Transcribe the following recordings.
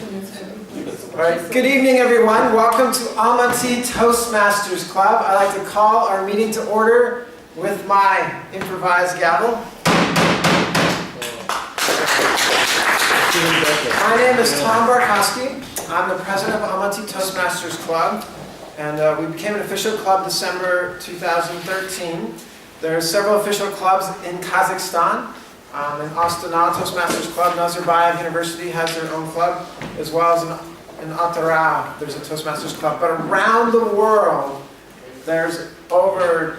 All right, good evening everyone. Welcome to Almaty Toastmasters Club. I'd like to call our meeting to order with my improvised gavel. My name is Tom Barkowski. I'm the president of Almaty Toastmasters Club, and we became an official club December 2013. There are several official clubs in Kazakhstan. In Astana Toastmasters Club, Nazarbayev University has their own club, as well as in Atara, there's a Toastmasters Club. But around the world, there's over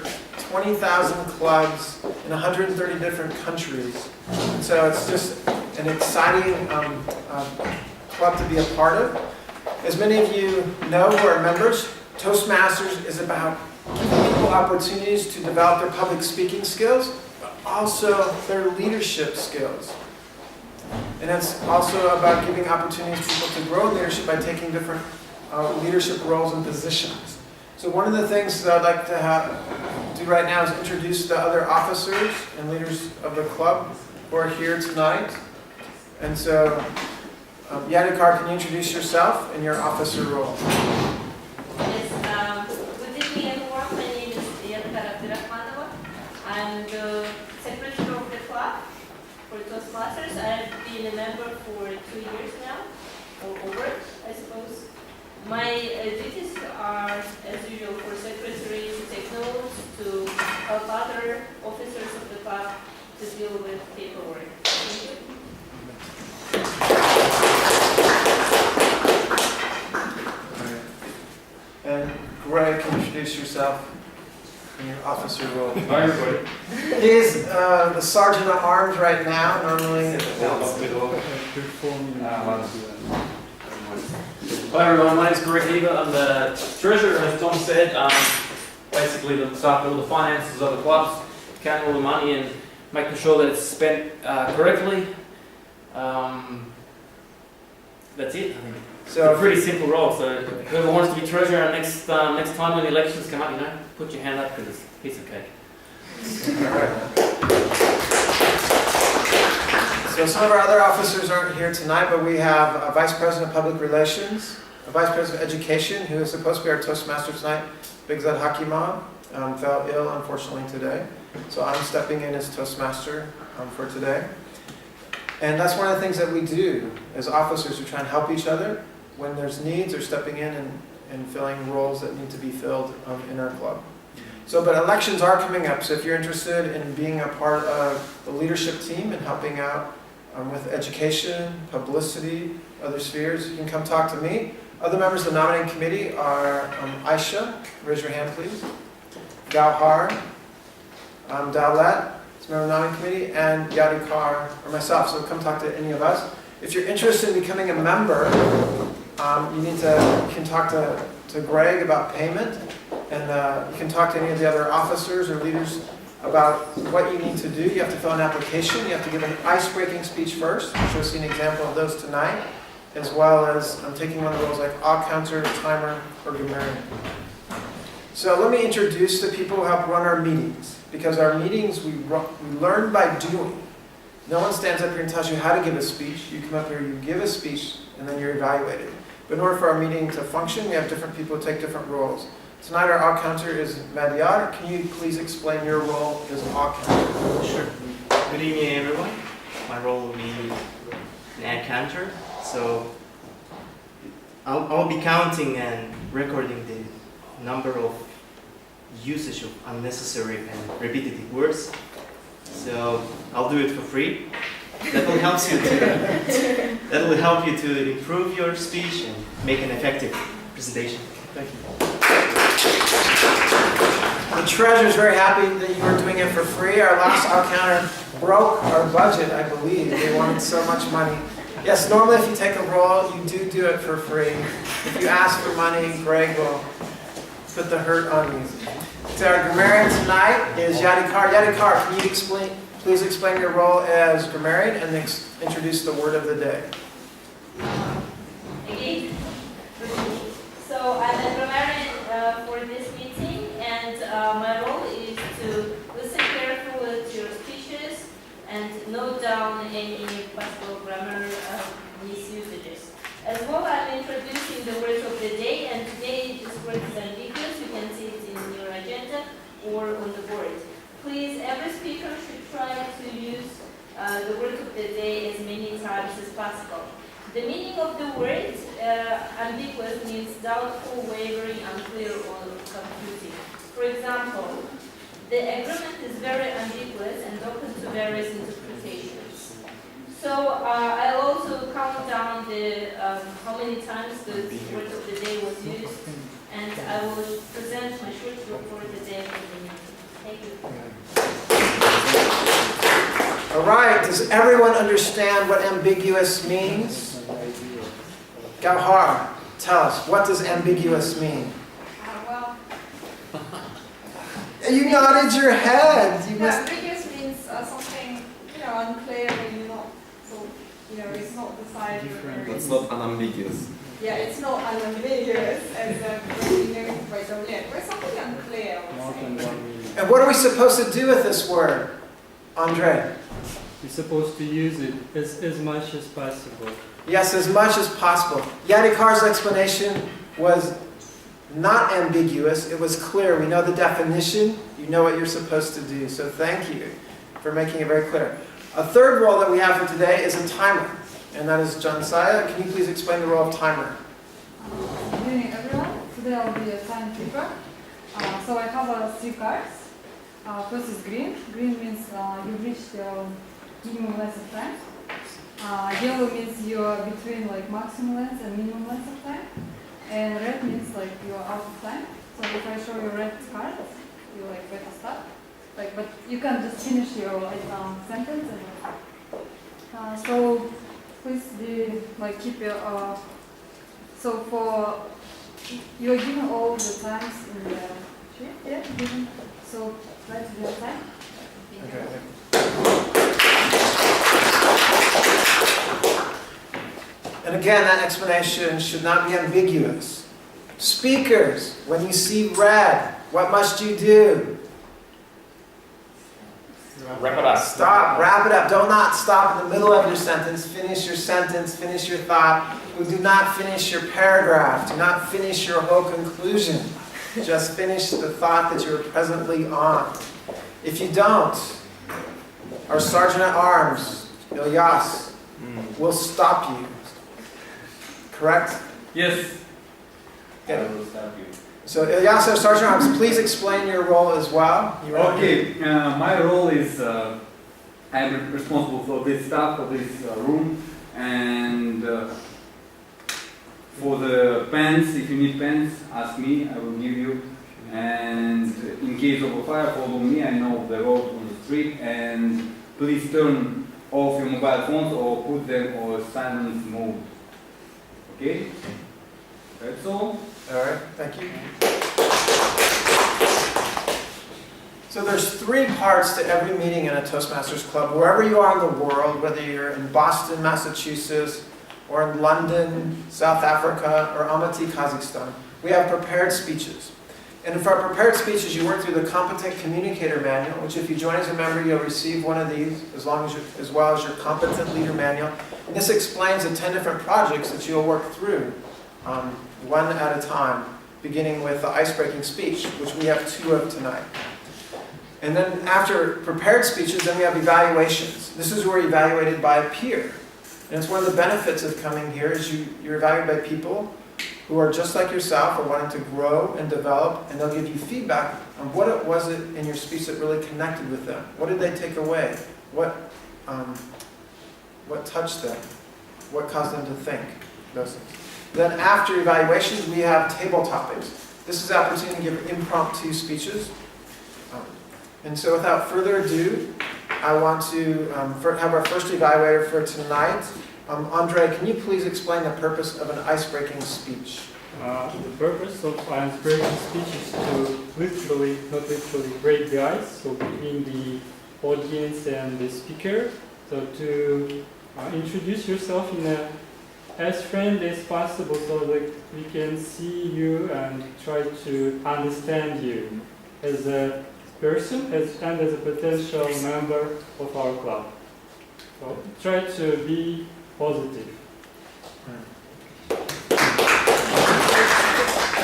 20,000 clubs in 130 different countries. And so it's just an exciting club to be a part of. As many of you know who are members, Toastmasters is about giving people opportunities to develop their public speaking skills, but also their leadership skills. And it's also about giving opportunities for people to grow in leadership by taking different leadership roles and positions. So one of the things that I'd like to do right now is introduce the other officers and leaders of the club who are here tonight. And so, Yadikar, can you introduce yourself and your officer role? Yes, good evening everyone. My name is Yadikar. I'm the secretary of the club for Toastmasters. I've been a member for 2 years now, or over, I suppose. My duties are, as usual, for secretary to take notes, to help other officers of the club to deal with paperwork. Thank you. And Greg, can you introduce yourself and your officer role? Hi everybody. He's the sergeant at arms right now, normally. Hi everyone, my name is Greg Heber. I'm the treasurer, as Tom said. Basically looks after all the finances of the clubs, counting all the money and making sure that it's spent correctly. That's it, I think. So It's a pretty simple role, so whoever wants to be treasurer next time when the elections come up, put your hand up because it's a piece of cake. all right. So some of our other officers aren't here tonight, but we have a vice president of public relations, a vice president of education, who is supposed to be our Toastmaster tonight, Bigzad Hakimov, fell ill unfortunately today. So I'm stepping in as Toastmaster for today. And that's one of the things that we do as officers. We try and help each other when there's needs, or stepping in and filling roles that need to be filled in our club. So, but elections are coming up, so if you're interested in being a part of the leadership team and helping out with education, publicity, other spheres, you can come talk to me. Other members of the nominating committee are Aisha, raise your hand please, Gauhar, Dalet, member of the nominating committee, and Yadikar, or myself, so come talk to any of us. If you're interested in becoming a member, you can talk to Greg about payment, and you can talk to any of the other officers or leaders about what you need to do. You have to fill an application, you have to give an ice-breaking speech first, which you'll see an example of those tonight, as well as taking one of the roles like all counter, timer, or grammarian. So let me introduce the people who help run our meetings. Because our meetings, we learn by doing. No one stands up here and tells you how to give a speech. You come up here, you give a speech, and then you're evaluated. But in order for our meeting to function, we have different people who take different roles. Tonight our all counter is Madhyar. Can you please explain your role as all counter? Sure. Good evening everyone. My role will be an ad counter. So I'll be counting and recording the number of usage of unnecessary and repetitive words. So I'll do it for free. That will help you to improve your speech and make an effective presentation. Thank you. The treasurer is very happy that you are doing it for free. Our last all counter broke our budget, I believe. They wanted so much money. Yes, normally if you take a role, you do it for free. If you ask for money, Greg will put the hurt on you. So our grammarian tonight is Yadikar. Yadikar, can you please explain your role as grammarian and introduce the word of the day? Again, so I'm a grammarian for this meeting, and my role is to listen carefully to your speeches and note down any possible grammar misusages. As every speaker should try to use the word of the day as many times as possible. The meaning of the word ambiguous means doubtful, wavering, unclear, or confusing. For example, the agreement is very ambiguous and open to various interpretations. So I'll also count down the how many times the word of the day was used, and I will present my short report at the end of the meeting. Thank you. All right, does everyone understand what ambiguous means? Gauhar, tell us, what does ambiguous mean? Well, You nodded your head. You must... ambiguous means something, unclear and you're not, so, it's not decided. It's not unambiguous. Yeah, it's not unambiguous as by the word. But something unclear, I would say. And what are we supposed to do with this word? Andre? You're supposed to use it as much as possible. Yes, as much as possible. Yadikar's explanation was not ambiguous, it was clear. We know the definition, you know what you're supposed to do. So thank you for making it very clear. A third role that we have for today is a timer, and that is John Saya. Can you please explain the role of timer? Good evening, everyone. Today I'll be a timekeeper. So I have 3 cards. First is green. Green means you've reached your minimum length of time. Yellow means you're between maximum length and minimum length of time. And red means you're out of time. So if I show you red card, you better stop. But you can just finish your sentence. And, so please keep your. So for you're given all the times in the sheet. Yeah, given. So try to do the time. And again, that explanation should not be ambiguous. Speakers, when you see red, what must you do? Wrap it up. Stop, wrap it up. Do not stop in the middle of your sentence. Finish your sentence, finish your thought. Do not finish your paragraph. Do not finish your whole conclusion. Just finish the thought that you are presently on. If you don't, our Sergeant at Arms, Ilyas, will stop you. Correct? Yes. Okay. I will stop you. So Ilyas, our Sergeant at Arms, please explain your role as well. Okay, my role is I'm responsible for this staff of this room, and for the pens, if you need pens, ask me, I will give you. And in case of a fire, follow me, I know the road on the street, and please turn off your mobile phones or put them on silent mode. Okay? That's all. All right, thank you. So there's 3 parts to every meeting in a Toastmasters Club. Wherever you are in the world, whether you're in Boston, Massachusetts, or in London, South Africa, or Almaty, Kazakhstan, we have prepared speeches. And for our prepared speeches, you work through the Competent Communicator Manual, which if you join as a member, you'll receive one of these, as well as your Competent Leader Manual. And this explains the 10 different projects that you'll work through, one at a time, beginning with the icebreaking speech, which we have 2 of tonight. And then after prepared speeches, then we have evaluations. This is where you're evaluated by a peer. And it's one of the benefits of coming here is you're evaluated by people who are just like yourself, are wanting to grow and develop, and they'll give you feedback on what it was in your speech that really connected with them. What did they take away? What touched them? What caused them to think? Those things. Then after evaluations, we have table topics. This is the opportunity to give impromptu speeches. And so without further ado, I want to have our first evaluator for tonight. Andre, can you please explain the purpose of an icebreaking speech? The purpose of an icebreaking speech is to not literally break the ice, so between the audience and the speaker. So to introduce yourself in as friendly as possible so that we can see you and try to understand you as a person and as a potential member of our club. So try to be positive.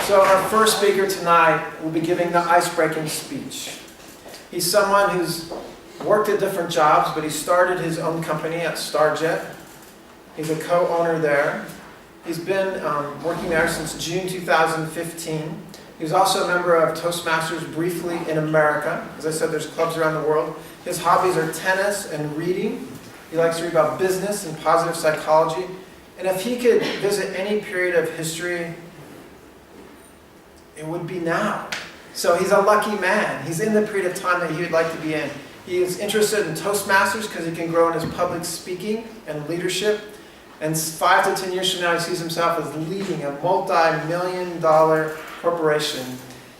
So our first speaker tonight will be giving the icebreaking speech. He's someone who's worked at different jobs, but he started his own company at Starjet. He's a co-owner there. He's been working there since June 2015. He was also a member of Toastmasters briefly in America. As I said, there's clubs around the world. His hobbies are tennis and reading. He likes to read about business and positive psychology. And if he could visit any period of history, it would be now. So he's a lucky man. He's in the period of time that he would like to be in. He is interested in Toastmasters because he can grow in his public speaking and leadership. And 5 to 10 years from now, he sees himself as leading a multi-million-dollar corporation.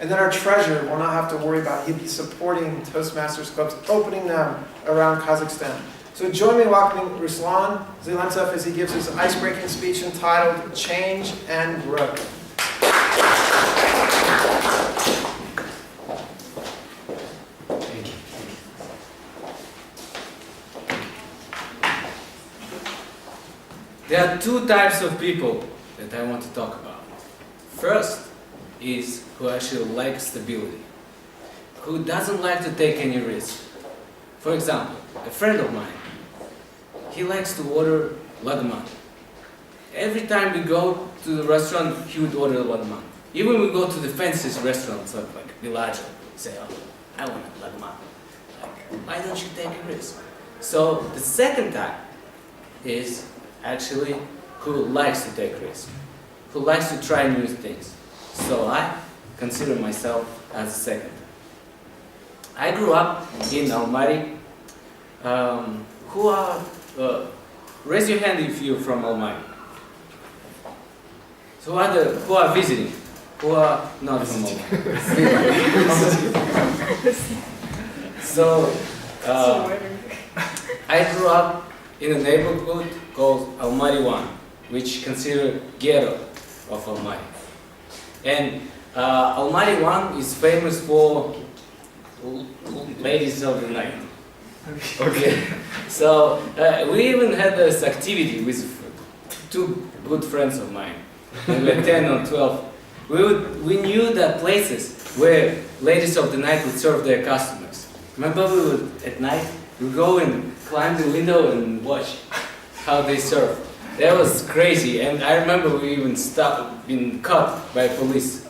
And then our treasurer will not have to worry about it. He'll be supporting Toastmasters clubs, opening them around Kazakhstan. So join me in welcoming Ruslan Zilantsev as he gives his ice-breaking speech entitled Change and Growth. There are two types of people that I want to talk about. First is who actually likes stability, who doesn't like to take any risk. For example, a friend of mine, he likes to order lagman. Every time we go to the restaurant, he would order lagman. Even we go to the fanciest restaurants like Villaggio, say, oh, I want a lagman. Like, why don't you take a risk? So the second type is actually who likes to take risks, who likes to try new things. So I consider myself as a second. I grew up in Almaty. Who are, raise your hand if you're from Almaty. So who are visiting? Who are not from Almaty? So, I grew up in a neighborhood called Almaty 1, which is considered ghetto of Almaty. And Almaty 1 is famous for ladies of the night. Okay. So we even had this activity with two good friends of mine. When we were 10 or 12. We knew that places where ladies of the night would serve their customers. Remember, we would at night we go and climb the window and watch how they serve. That was crazy, and I remember we even been caught by police.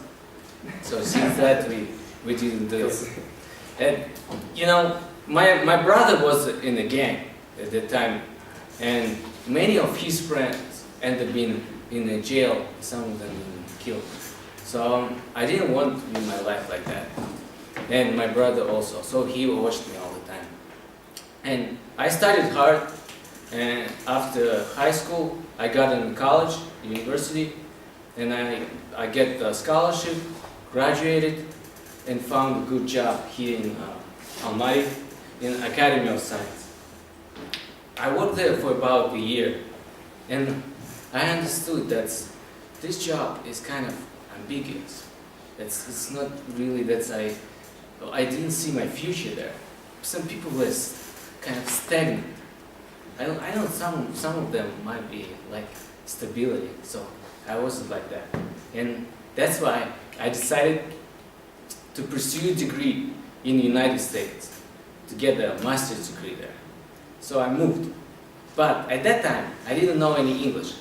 So since that we didn't do it. And you know, my brother was in a gang at that time, and many of his friends ended up being in a jail. Some of them even killed. So I didn't want to live my life like that. And my brother also. So he watched me all the time. And I studied hard. And after high school, I got into college, university, and I get a scholarship, graduated, and found a good job here in Almaty in Academy of Science. I worked there for about a year, and I understood that this job is kind of ambiguous. It's not really that I didn't see my future there. Some people were kind of stagnant. I know some of them might be like stability, so I wasn't like that. And that's why I decided to pursue a degree in the United States, to get a master's degree there. So I moved. But at that time, I didn't know any English.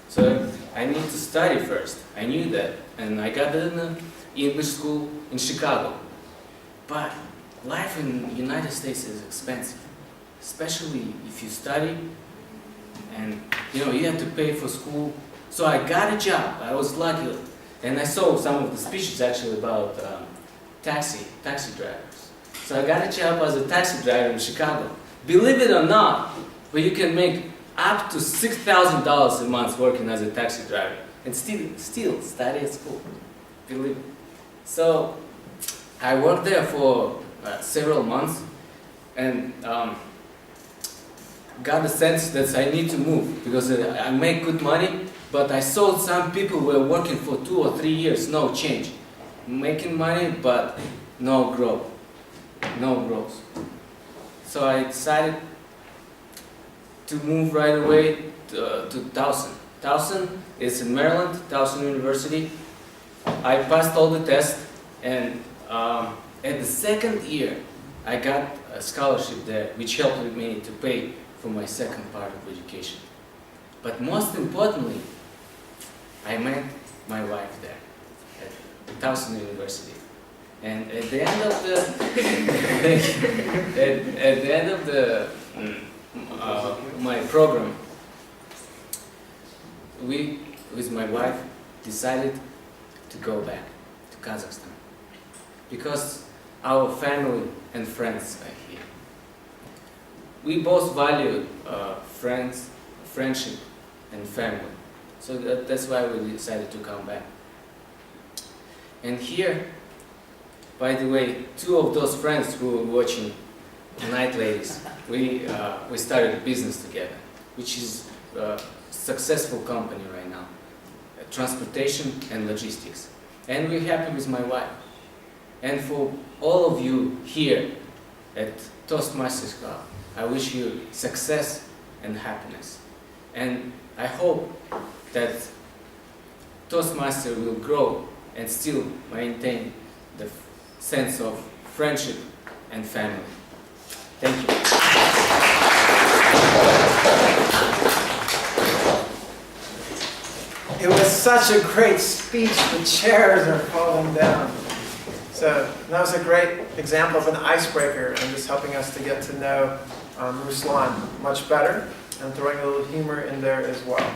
So I need to study first. I knew that. And I got in an English school in Chicago. But life in the United States is expensive. Especially if you study and you have to pay for school. So I got a job. I was lucky, and I saw some of the speeches actually about taxi drivers. So I got a job as a taxi driver in Chicago. Believe it or not, but you can make up to $6,000 a month working as a taxi driver and still study at school. Believe it. So I worked there for several months and got the sense that I need to move because I make good money, but I saw some people were working for 2 or 3 years, no change. Making money, but no growth. So I decided to move right away to Towson. Towson is in Maryland, Towson University. I passed all the tests, and at the second year, I got a scholarship there, which helped me to pay for my second part of education. But most importantly, I met my wife there at Towson University. And at the end of the at the end of the my program, we, with my wife, decided to go back to Kazakhstan because our family and friends are here. We both value friendship, and family, so that's why we decided to come back. And here, by the way, two of those friends who were watching Night Ladies, we started a business together, which is a successful company right now, transportation and logistics. And we're happy with my wife. And for all of you here at Toastmasters Club, I wish you success and happiness. And I hope that Toastmaster will grow and still maintain the sense of friendship and family. Thank you. It was such a great speech, the chairs are falling down. So that was a great example of an icebreaker and just helping us to get to know Ruslan much better and throwing a little humor in there as well.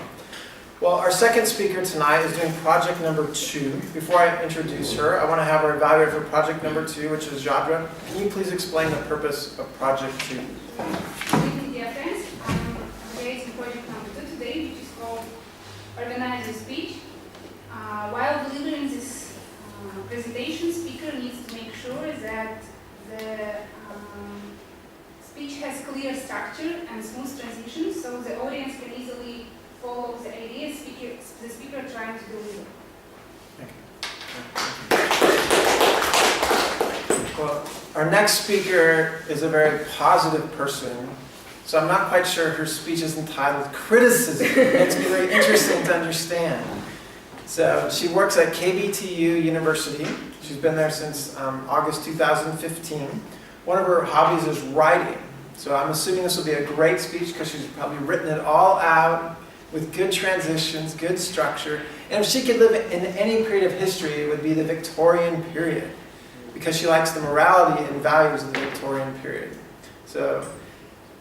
Well, our second speaker tonight is doing project number 2. Before I introduce her, I want to have our evaluator for project number 2, which is Jadra. Can you please explain the purpose of project 2? Good evening, dear friends. I'm creating project number 2 today, which is called Organize a Speech. While delivering this presentation, speaker needs to make sure that the speech has clear structure and smooth transition, so the audience can easily follow the ideas the speaker trying to deliver. Well, our next speaker is a very positive person, so I'm not quite sure her speech is entitled Criticism. It makes me very interesting to understand. So she works at KBTU University. She's been there since August 2015. One of her hobbies is writing. So I'm assuming this will be a great speech because she's probably written it all out with good transitions, good structure. And if she could live in any period of history, it would be the Victorian period because she likes the morality and values of the Victorian period. So,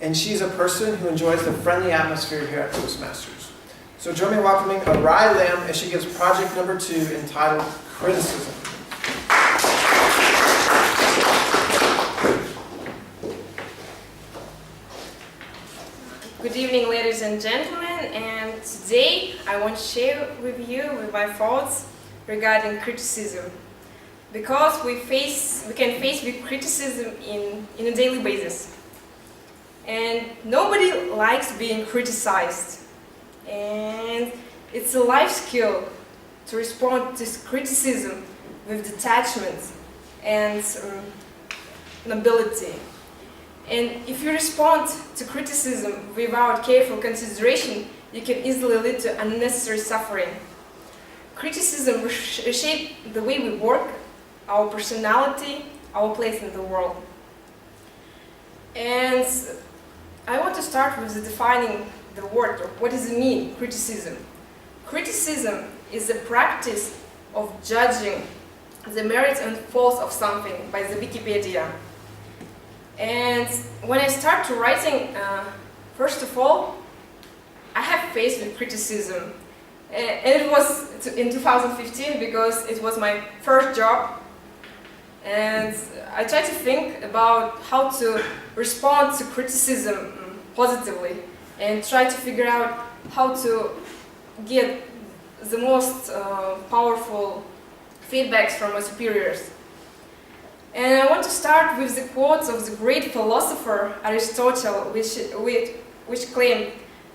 and she's a person who enjoys the friendly atmosphere here at Toastmasters. So join me in welcoming Arai Lim as she gives project number 2 entitled Criticism. Good evening, ladies and gentlemen, and today I want to share with you my thoughts regarding criticism, because we can face with criticism in a daily basis, and nobody likes being criticized, and it's a life skill to respond to this criticism with detachment and nobility. And if you respond to criticism without careful consideration, you can easily lead to unnecessary suffering. Criticism reshapes the way we work, our personality, our place in the world. And I want to start with defining the word. What does it mean, criticism? Criticism is the practice of judging the merits and faults of something by the Wikipedia. And when I started writing, first of all, I have faced with criticism. And it was in 2015 because it was my first job. And I tried to think about how to respond to criticism positively and try to figure out how to get the most powerful feedbacks from my superiors. And I want to start with the quotes of the great philosopher Aristotle, which claimed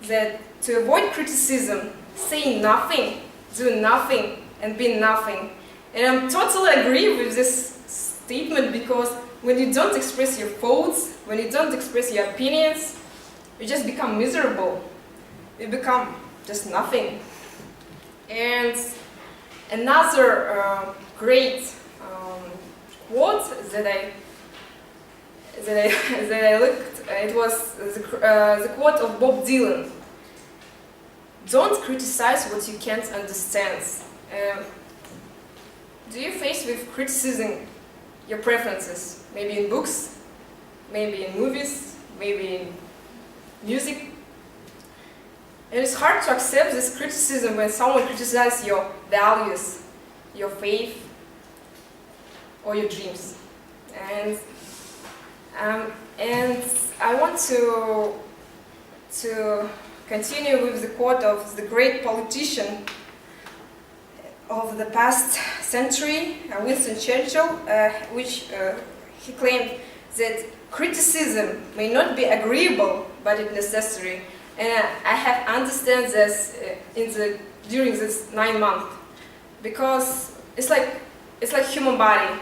that to avoid criticism, say nothing, do nothing, and be nothing. And I totally agree with this statement because when you don't express your thoughts, when you don't express your opinions, you just become miserable. You become just nothing. And another great quote that that I looked, it was the quote of Bob Dylan. Don't criticize what you can't understand. Do you face with criticism your preferences? Maybe in books, maybe in movies, maybe in music? And it's hard to accept this criticism when someone criticizes your values, your faith, or your dreams. And I want to continue with the quote of the great politician of the past century, Winston Churchill, which he claimed that criticism may not be agreeable, but it's necessary. And I have understand this during this 9 months, because it's like human body.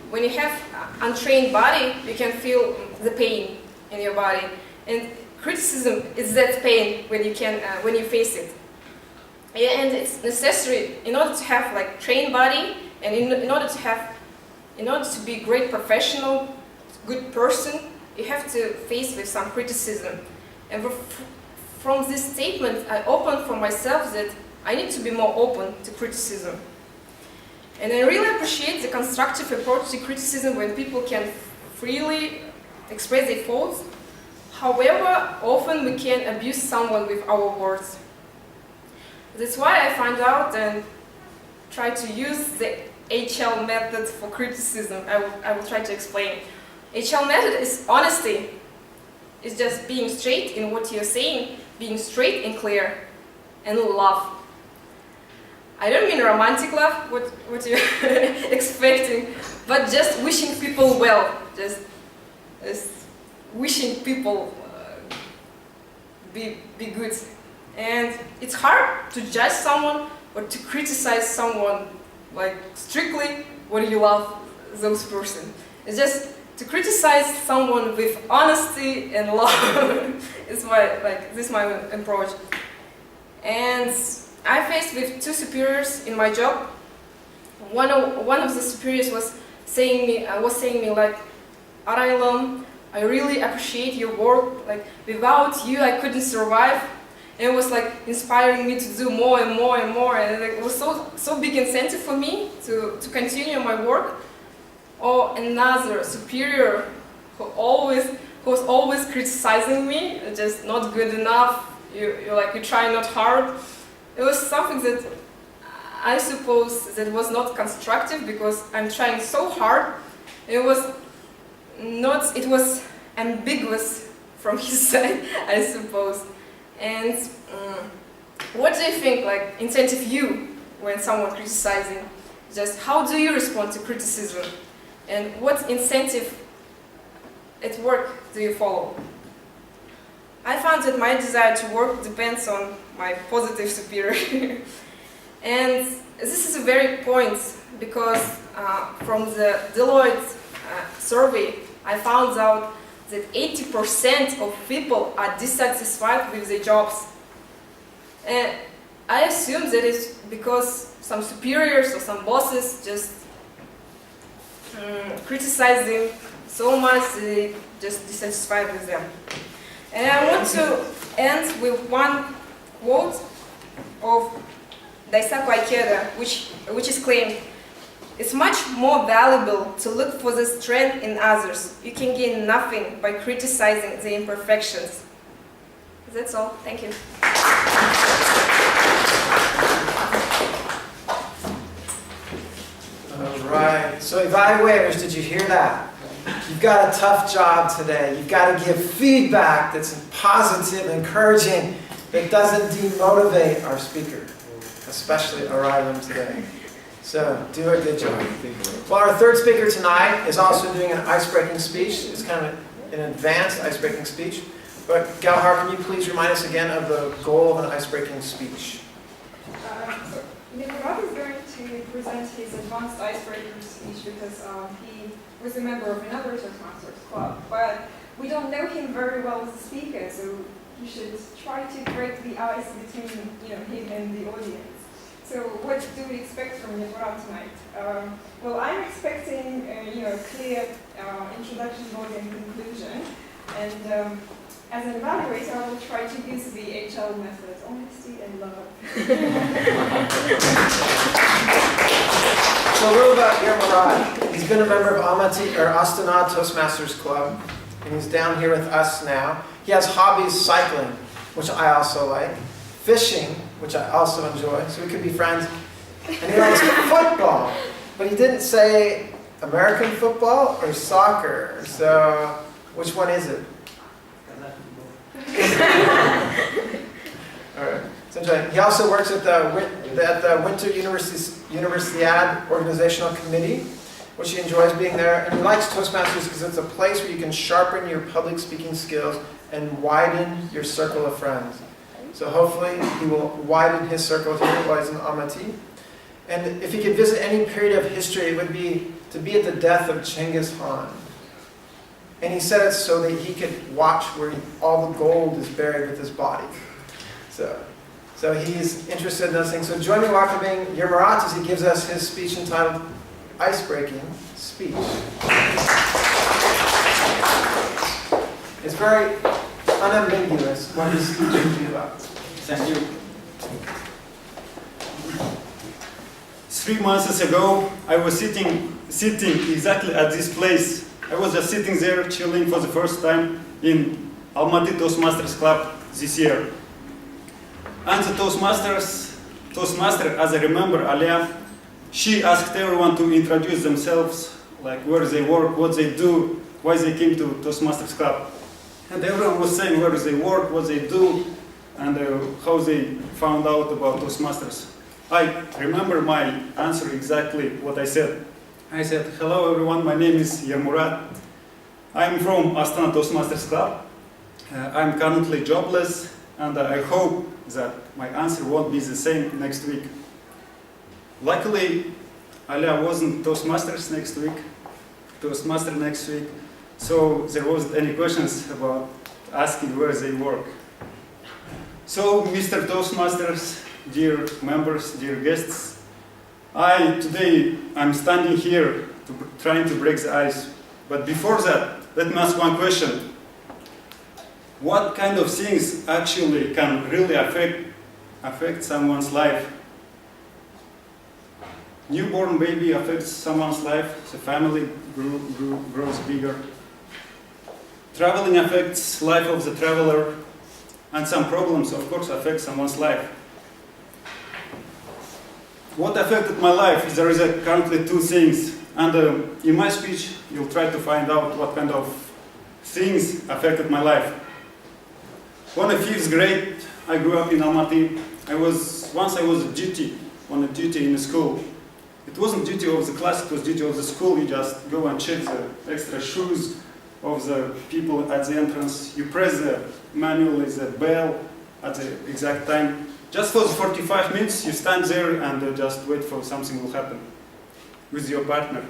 When you have untrained body, you can feel the pain in your body, and criticism is that pain when you face it. And it's necessary in order to have like trained body, and in order to be great professional, good person, you have to face with some criticism. And from this statement, I opened for myself that I need to be more open to criticism. And I really appreciate the constructive approach to criticism when people can freely express their thoughts. However, often we can abuse someone with our words. That's why I found out and try to use the HL method for criticism. I will try to explain. HL method is honesty. It's just being straight in what you're saying, being straight and clear, and love. I don't mean romantic love, what you're expecting, but just wishing people well, just wishing people be good. And it's hard to judge someone or to criticize someone like strictly when you love those person. It's just to criticize someone with honesty and love. This is my approach. And I faced with 2 superiors in my job. One of the superiors was saying me like, Araylam, I really appreciate your work. Like, without you, I couldn't survive. And it was like inspiring me to do more and more and more. And it was so big incentive for me to continue my work. Or another superior who was always criticizing me, just not good enough. You try not hard. It was something that I suppose that was not constructive because I'm trying so hard. It was ambiguous from his side, I suppose. And what do you think, like, incentive you when someone criticizing? Just how do you respond to criticism? And what incentive at work do you follow? I found that my desire to work depends on my positive superior. And this is a very point because from the Deloitte survey, I found out that 80% of people are dissatisfied with their jobs. And I assume that it's because some superiors or some bosses just criticize them so much they just dissatisfied with them. And I want to end with one quote of Daisaku Ikeda, which is claimed, it's much more valuable to look for the strength in others. You can gain nothing by criticizing the imperfections. That's all. Thank you. All right. So evaluators, did you hear that? You've got a tough job today. You've got to give feedback that's positive, encouraging, that doesn't demotivate our speaker, especially Araylam today. So do a good job. Well, our third speaker tonight is also doing an ice-breaking speech. It's kind of an advanced ice-breaking speech. But Galhar, can you please remind us again of the goal of an ice-breaking speech? Nikolai is going to present his advanced icebreaker speech because he was a member of another Toastmasters club, but we don't know him very well as a speaker, so you should try to break the ice between him and the audience. So what do we expect from Yevora tonight? Well, I'm expecting a clear introduction, body, and conclusion. And as an evaluator, I will try to use the HL methods, honesty and love. So a little about Yevora. He's been a member of Astana Toastmasters Club, and he's down here with us now. He has hobbies: cycling, which I also like, fishing, which I also enjoy, so we could be friends. And he likes football, but he didn't say American football or soccer. So which one is it? All right. So enjoy. He also works at the Winter Universiade Organizational Committee, which he enjoys being there. And he likes Toastmasters because it's a place where you can sharpen your public speaking skills and widen your circle of friends. So hopefully he will widen his circle here while he's in Almaty. And if he could visit any period of history, it would be to be at the death of Genghis Khan. And he said it so that he could watch where all the gold is buried with his body. So he's interested in those things. So join me in welcoming Yermarat as he gives us his speech entitled Icebreaking Speech. It's very unambiguous what his speech will be about. Thank you. 3 months ago, I was sitting exactly at this place. I was just sitting there, chilling for the first time in Almaty Toastmasters Club this year. And the Toastmaster, as I remember, Alia, she asked everyone to introduce themselves, like where they work, what they do, why they came to Toastmasters Club. And everyone was saying where they work, what they do, and how they found out about Toastmasters. I remember my answer exactly what I said. I said, hello everyone, my name is Yermurat. I'm from Astana Toastmasters Club. I'm currently jobless, and I hope that my answer won't be the same next week. Luckily, Alia wasn't Toastmaster next week, so there wasn't any questions about asking where they work. So, Mr. Toastmasters, dear members, dear guests, today I'm standing here trying to break the ice. But before that, let me ask one question. What kind of things actually can really affect someone's life? Newborn baby affects someone's life, the family grows bigger. Traveling affects life of the traveler, and some problems, of course, affect someone's life. What affected my life? There is currently 2 things, and in my speech, you'll try to find out what kind of things affected my life. On the 5th grade, I grew up in Almaty. Once I was on a duty in the school. It wasn't duty of the class, it was duty of the school. You just go and check the extra shoes of the people at the entrance. You press manually the bell at the exact time. Just for the 45 minutes, you stand there and just wait for something will happen with your partner.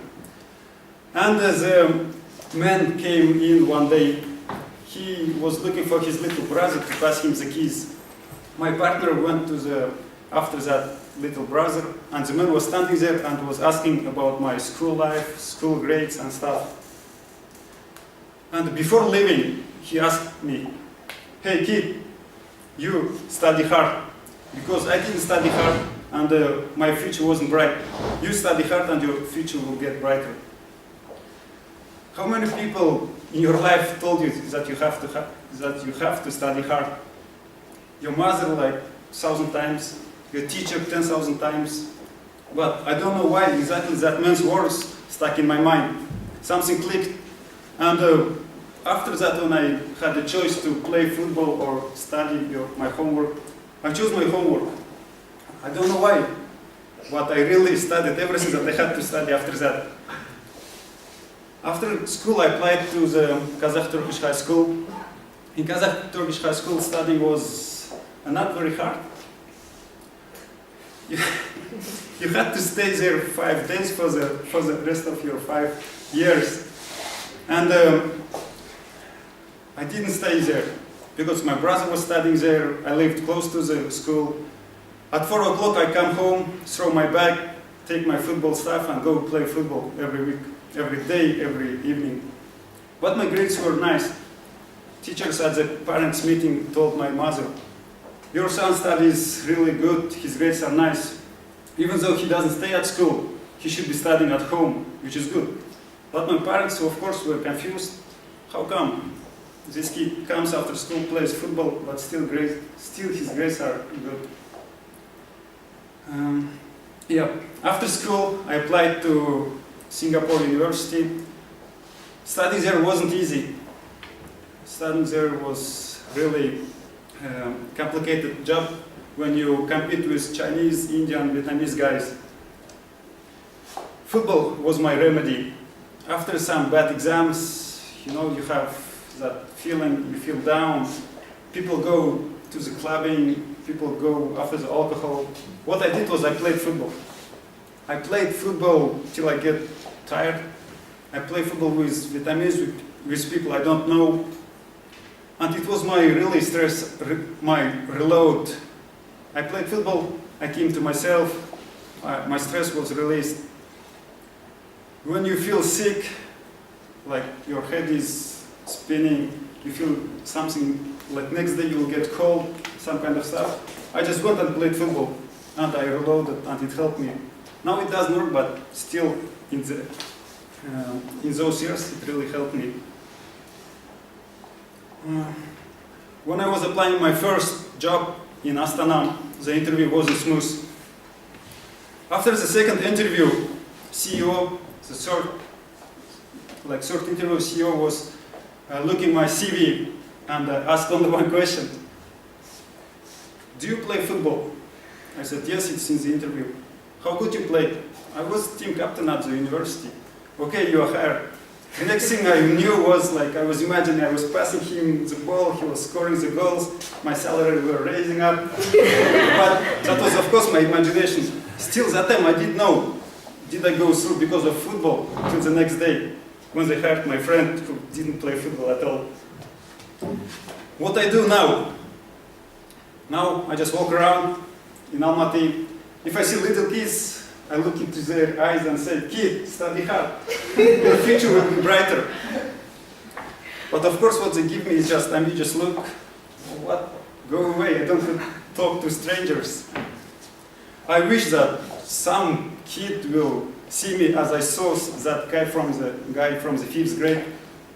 And the man came in one day. He was looking for his little brother to pass him the keys. My partner went after that little brother, and the man was standing there and was asking about my school life, school grades and stuff. And before leaving, he asked me, hey kid, you study hard, because I didn't study hard and my future wasn't bright. You study hard and your future will get brighter. How many people in your life told you that you have to study hard? Your mother like 1,000 times, your teacher 10,000 times. But I don't know why exactly that man's words stuck in my mind. Something clicked. And after that, when I had the choice to play football or study my homework, I chose my homework. I don't know why, but I really studied everything that I had to study after that. After school, I applied to the Kazakh-Turkish high school. In Kazakh-Turkish high school, studying was not very hard. You had to stay there 5 days for the rest of your 5 years. And I didn't stay there because my brother was studying there. I lived close to the school. At 4 o'clock I come home, throw my bag, take my football stuff and go play football every week, every day, every evening. But my grades were nice. Teachers at the parents' meeting told my mother, "Your son studies really good, his grades are nice. Even though he doesn't stay at school, he should be studying at home, which is good." But my parents, of course, were confused. How come? This kid comes after school, plays football, but still his grades are good. Yeah. After school, I applied to Singapore University. Studying there wasn't easy. Studying there was really complicated job when you compete with Chinese, Indian, Vietnamese guys. Football was my remedy. After some bad exams, you know, you have that feeling, you feel down. People go to the clubbing, people go after the alcohol. What I did was I played football. I played football till I get tired. I play football with Vietnamese, with people I don't know. And it was my really my reload. I played football, I came to myself, my stress was released. When you feel sick, like your head is spinning, you feel something, like next day you will get cold, some kind of stuff. I just went and played football, and I reloaded, and it helped me. Now it doesn't work, but still in those years it really helped me. When I was applying my first job in Astana, the interview wasn't smooth. After the second interview, CEO, the third interview, CEO was looking my CV and asked only one question. "Do you play football?" I said, "Yes, it's in the interview." "How good you play?" "I was team captain at the university." "Okay, you are hired." The next thing I knew was, like, I was imagining I was passing him the ball, he was scoring the goals, my salary were raising up. But that was, of course, my imagination. Still, that time I didn't know. Did I go through because of football till the next day, when they hired my friend who didn't play football at all. What I do now? Now I just walk around in Almaty. If I see little kids, I look into their eyes and say, "Kid, study hard. Your future will be brighter." But of course what they give me is just, you just look, "What? Go away, I don't want to talk to strangers." I wish that some kid will see me as I saw that guy from the 5th grade,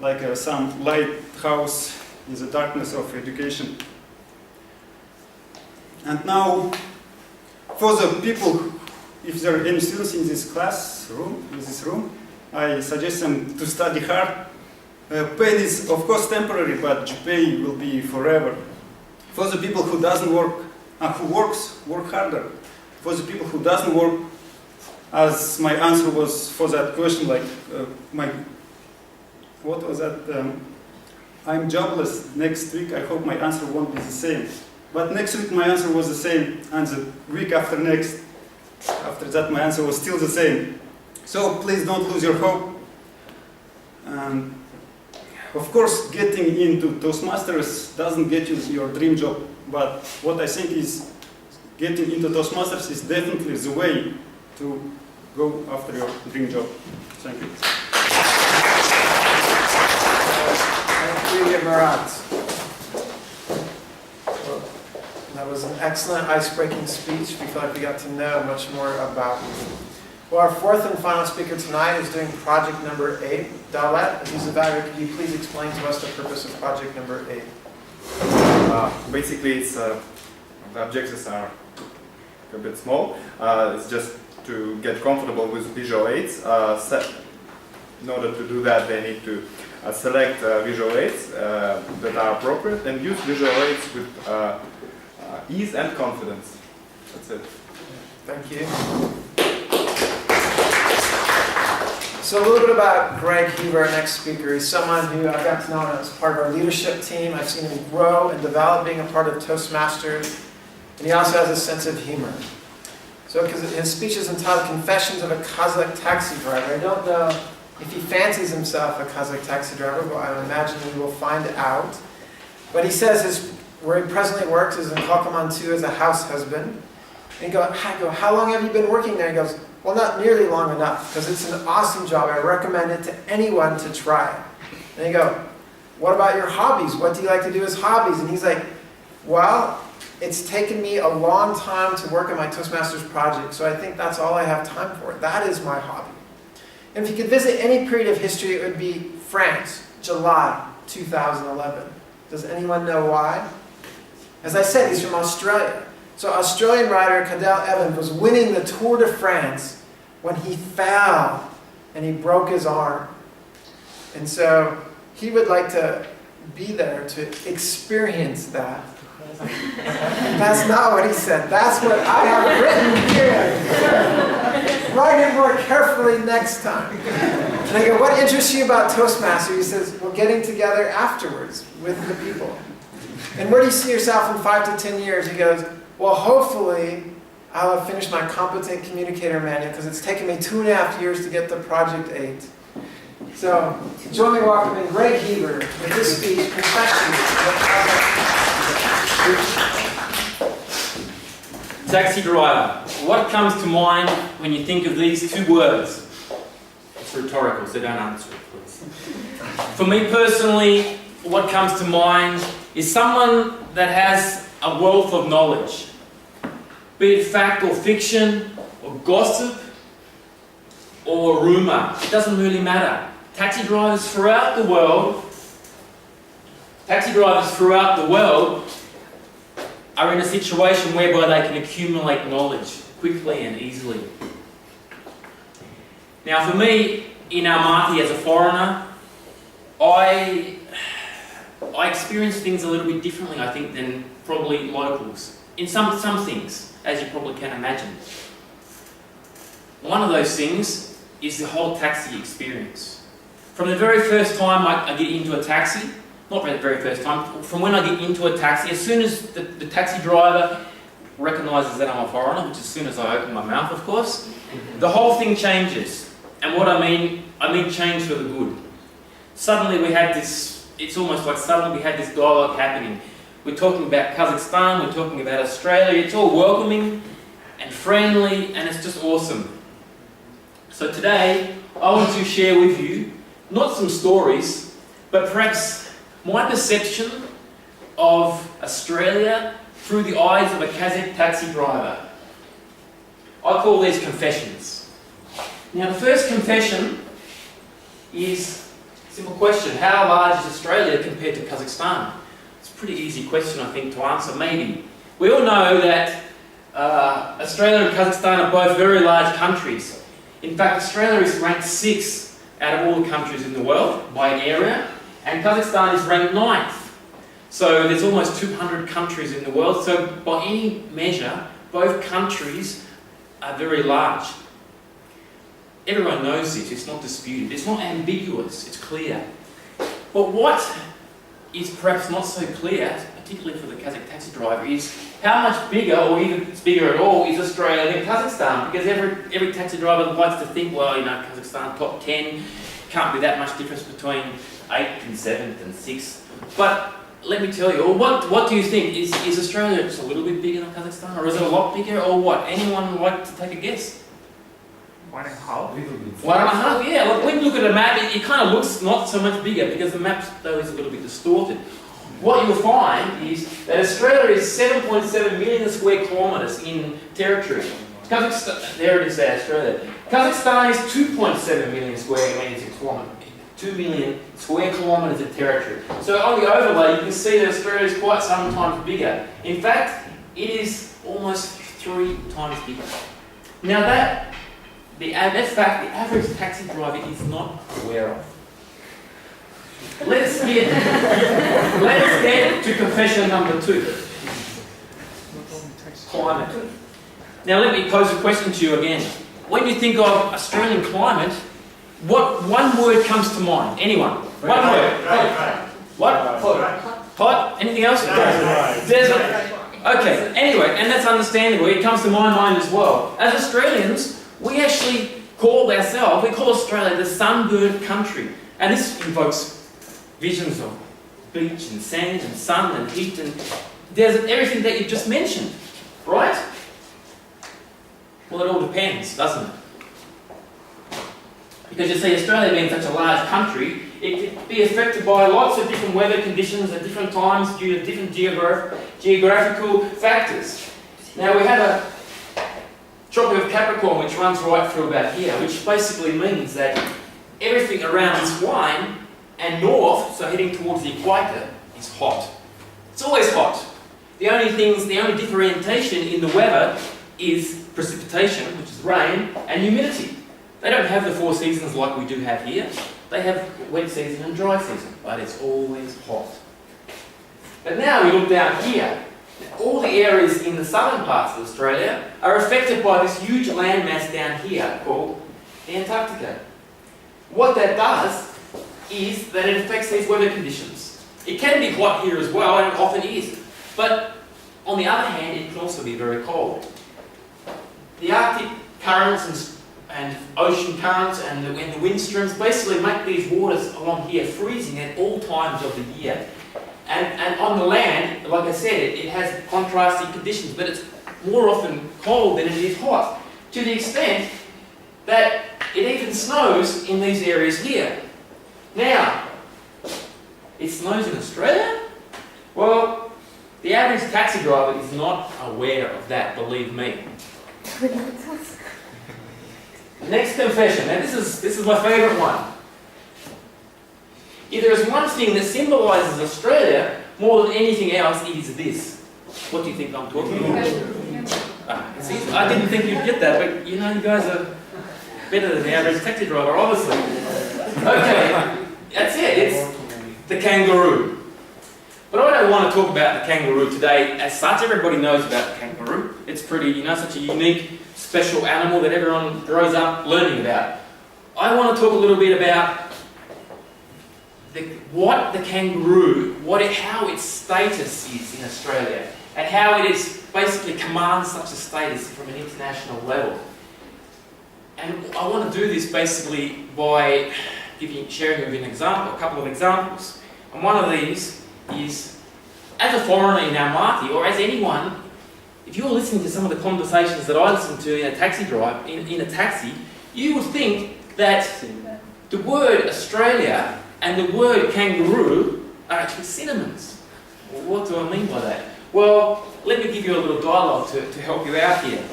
like some lighthouse in the darkness of education. And now, for the people, if there are any students in this room, I suggest them to study hard. Pain is, of course, temporary, but GPA will be forever. For the people who doesn't work, who works, work harder. For the people who doesn't work, as my answer was for that question, like what was that? I'm jobless next week. I hope my answer won't be the same. But next week my answer was the same, and the week after next, after that my answer was still the same. So please don't lose your hope. And of course, getting into Toastmasters doesn't get you your dream job, but what I think is getting into Toastmasters is definitely the way to go after your dream job. Thank you. Thank you, Marat. Well, that was an excellent ice-breaking speech. We feel like we got to know much more about you. Well, our fourth and final speaker tonight is doing project number 8. Dalet, who's the value, could you please explain to us the purpose of project number 8? Basically, it's the objectives are a bit small. It's just to get comfortable with visual aids. In order to do that, they need to select visual aids that are appropriate and use visual aids with ease and confidence. That's it. Thank you. So a little bit about Greg Huber, our next speaker. He's someone who I got to know as part of our leadership team. I've seen him grow and develop being a part of Toastmasters. And he also has a sense of humor. So his speech is entitled Confessions of a Kazakh Taxi Driver. I don't know if he fancies himself a Kazakh taxi driver, but I imagine we will find out. But he says where he presently works is in Kalkaman 2 as a house husband. And I go, how long have you been working there? He goes, well, not nearly long enough, because it's an awesome job. I recommend it to anyone to try it. And I go, what about your hobbies? What do you like to do as hobbies? And he's like, well, it's taken me a long time to work on my Toastmasters project, so I think that's all I have time for. That is my hobby. And if you could visit any period of history, it would be France, July 2011. Does anyone know why? As I said, he's from Australia. So Australian rider Cadel Evans was winning the Tour de France when he fell and he broke his arm. And so he would like to be there to experience that. That's not what he said. That's what I have written here. Write it more carefully next time. And I go, what interests you about Toastmasters? He says, well, getting together afterwards with the people. And where do you see yourself in 5 to 10 years? He goes, well, hopefully I'll have finished my competent communicator manual because it's taken me 2.5 years to get to Project 8. So, join me welcoming Greg Heber with this speech, Confessions. Taxi driver. What comes to mind when you think of these two words? It's rhetorical, so don't answer it, please. For me personally, what comes to mind is someone that has a wealth of knowledge. Be it fact or fiction, or gossip, or rumour. It doesn't really matter. Taxi drivers throughout the world are in a situation whereby they can accumulate knowledge quickly and easily. Now for me, in Almaty as a foreigner, I experience things a little bit differently, I think, than probably locals. In some things, as you probably can imagine. One of those things is the whole taxi experience. From the very first time I get into a taxi, not the very first time, from when I get into a taxi, as soon as the taxi driver recognises that I'm a foreigner, which as soon as I open my mouth, of course, the whole thing changes. And what I mean change for the good. Suddenly we had this, it's almost like suddenly we had this dialogue happening. We're talking about Kazakhstan, we're talking about Australia, it's all welcoming and friendly, and it's just awesome. So today, I want to share with you, not some stories, but perhaps my perception of Australia through the eyes of a Kazakh taxi driver. I call these confessions. Now the first confession is a simple question. How large is Australia compared to Kazakhstan? It's a pretty easy question, I think, to answer, maybe. We all know that Australia and Kazakhstan are both very large countries. In fact, Australia is ranked 6th out of all the countries in the world by area, and Kazakhstan is ranked 9th. So there's almost 200 countries in the world, so by any measure, both countries are very large. Everyone knows this, it's not disputed, it's not ambiguous, it's clear. But what is perhaps not so clear, particularly for the Kazakh taxi driver, is how much bigger, or even if it's bigger at all, is Australia than Kazakhstan? Because every taxi driver likes to think, well, you know, Kazakhstan top 10, can't be that much difference between 8th and 7th and 6th. But let me tell you, or what do you think? Is Australia just a little bit bigger than Kazakhstan, or is it a lot bigger, or what? Anyone like to take a guess? 1.5. 1.5, yeah. Look, when you look at a map, it kind of looks not so much bigger because the map, though, is a little bit distorted. What you'll find is that Australia is 7.7 million square kilometres in territory. Kazakhstan, there it is there, Australia. Kazakhstan is 2.7 million square metres in kilometres. 2 million square kilometres of territory. So on the overlay, you can see that Australia is quite sometimes bigger. In fact, it is almost 3 times bigger. Now that fact, the average taxi driver is not aware of. Let's get to confession number 2. Climate. Now let me pose a question to you again. When you think of Australian climate, what one word comes to mind? Anyone? One word. What? Hot. Anything else? Desert. Okay, anyway, and that's understandable. It comes to my mind as well. As Australians, we actually call Australia the sunburnt country. And this invokes visions of beach and sand and sun and heat and desert, everything that you've just mentioned, right? Well, it all depends, doesn't it? Because you see, Australia being such a large country, it can be affected by lots of different weather conditions at different times due to different geographical factors. Now we have a tropic of Capricorn which runs right through about here, which basically means that everything around this line and north, so heading towards the equator, is hot. It's always hot. The only differentiation in the weather is precipitation, which is rain, and humidity. They don't have the 4 seasons like we do have here. They have wet season and dry season, but it's always hot. But now we look down here. All the areas in the southern parts of Australia are affected by this huge landmass down here called Antarctica. What that does is that it affects these weather conditions. It can be hot here as well, and it often is. But on the other hand, it can also be very cold. The Arctic currents and ocean currents and the wind streams basically make these waters along here freezing at all times of the year. And on the land, like I said, it has contrasting conditions, but it's more often cold than it is hot, to the extent that it even snows in these areas here. Now, it snows in Australia? Well, the average taxi driver is not aware of that, believe me. Next confession. Now this is my favourite one. If there is one thing that symbolises Australia more than anything else, it is this. What do you think I'm talking about? See, I didn't think you'd get that, but you know, you guys are better than the average taxi driver, obviously. Okay, that's it. It's the kangaroo. But I don't want to talk about the kangaroo today as such. Everybody knows about the kangaroo. It's pretty, you know, such a unique, special animal that everyone grows up learning about. I want to talk a little bit about what the kangaroo, how its status is in Australia, and how it is basically commands such a status from an international level. And I want to do this basically by sharing with you a couple of examples. And one of these is, as a foreigner in Almaty, or as anyone, if you're listening to some of the conversations that I listen to in a taxi drive, in a taxi, you would think that the word Australia and the word kangaroo are actually synonyms. Well, what do I mean by that? Well, let me give you a little dialogue to help you out here.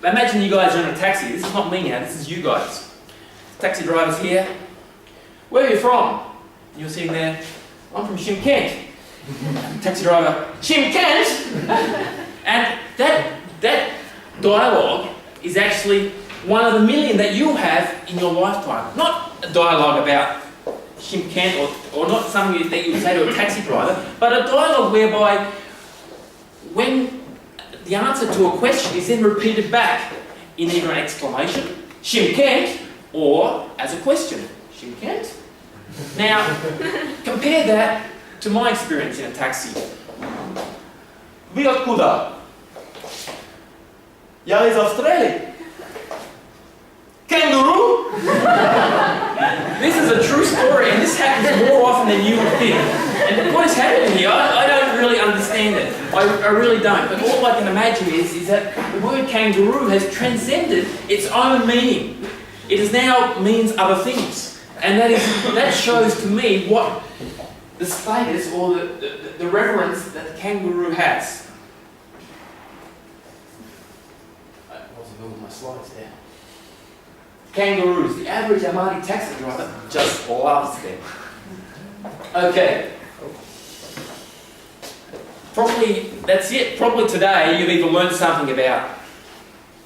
Imagine you guys are in a taxi. This is not me now, this is you guys. Taxi driver's here. Where are you from? You're sitting there, I'm from Shymkent. Taxi driver, Shymkent? And that dialogue is actually one of the million that you'll have in your lifetime. Not a dialogue about Shymkent or not something that you would say to a taxi driver, but a dialogue whereby when the answer to a question is then repeated back in either an exclamation, Shymkent, or as a question, Shymkent? Now, compare that to my experience in a taxi. We got kuda. Я из Australia. Kangaroo? This is a true story, and this happens more often than you would think. And what is happening here, I don't really understand it. I really don't. But all I can imagine is that the word kangaroo has transcended its own meaning. It now means other things. And that shows to me what the status or the reverence that the kangaroo has. I wasn't moving my slides there. Kangaroos. The average Almaty taxi driver just loves them. Okay. Probably, that's it. Probably today you've either learned something about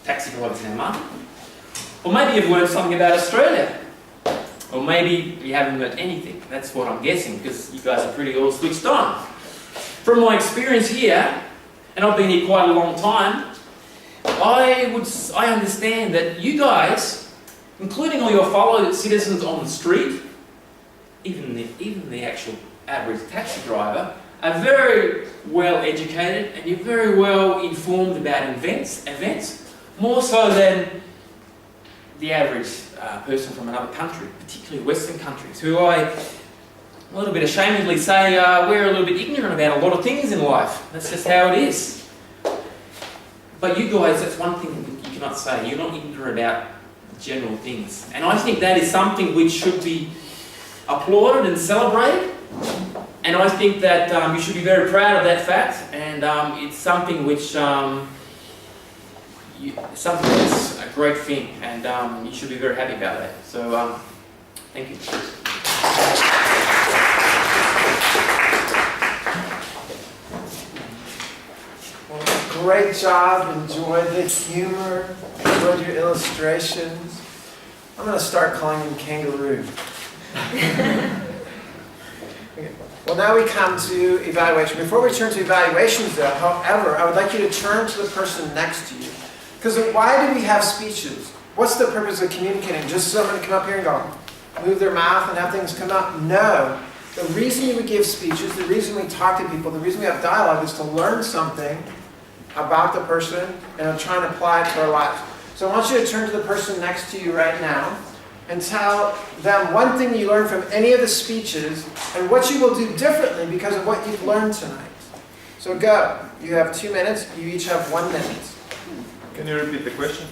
taxi drivers in Almaty, or maybe you've learned something about Australia. Or maybe you haven't learned anything. That's what I'm guessing, because you guys are pretty all switched on. From my experience here, and I've been here quite a long time, I understand that you guys, including all your fellow citizens on the street, even the actual average taxi driver, are very well educated and you're very well informed about events, more so than the average person from another country, particularly Western countries, who I a little bit ashamedly say we're a little bit ignorant about a lot of things in life. That's just how it is. But you guys, that's one thing you cannot say. You're not ignorant about general things. And I think that is something which should be applauded and celebrated. And I think that you should be very proud of that fact. And it's something which, something that's a great thing. And you should be very happy about that. So, thank you. Great job, enjoyed the humor, enjoyed your illustrations. I'm going to start calling him Kangaroo. Okay. Well, now we come to evaluation. Before we turn to evaluations, though, however, I would like you to turn to the person next to you. Because why do we have speeches? What's the purpose of communicating? Just so someone to come up here and go, move their mouth and have things come up? No. The reason we give speeches, the reason we talk to people, the reason we have dialogue is to learn something about the person and try and apply it to our lives. So I want you to turn to the person next to you right now and tell them one thing you learned from any of the speeches and what you will do differently because of what you've learned tonight. So go. You have 2 minutes. You each have 1 minute. Can you repeat the question?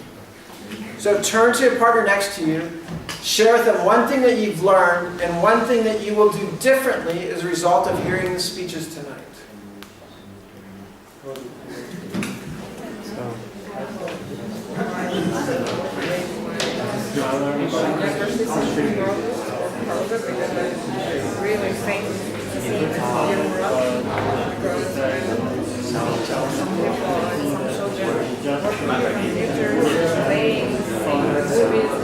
So turn to your partner next to you. Share with them one thing that you've learned and one thing that you will do differently as a result of hearing the speeches tonight. Really think to see the world because some people and some children working on computers, playing movies,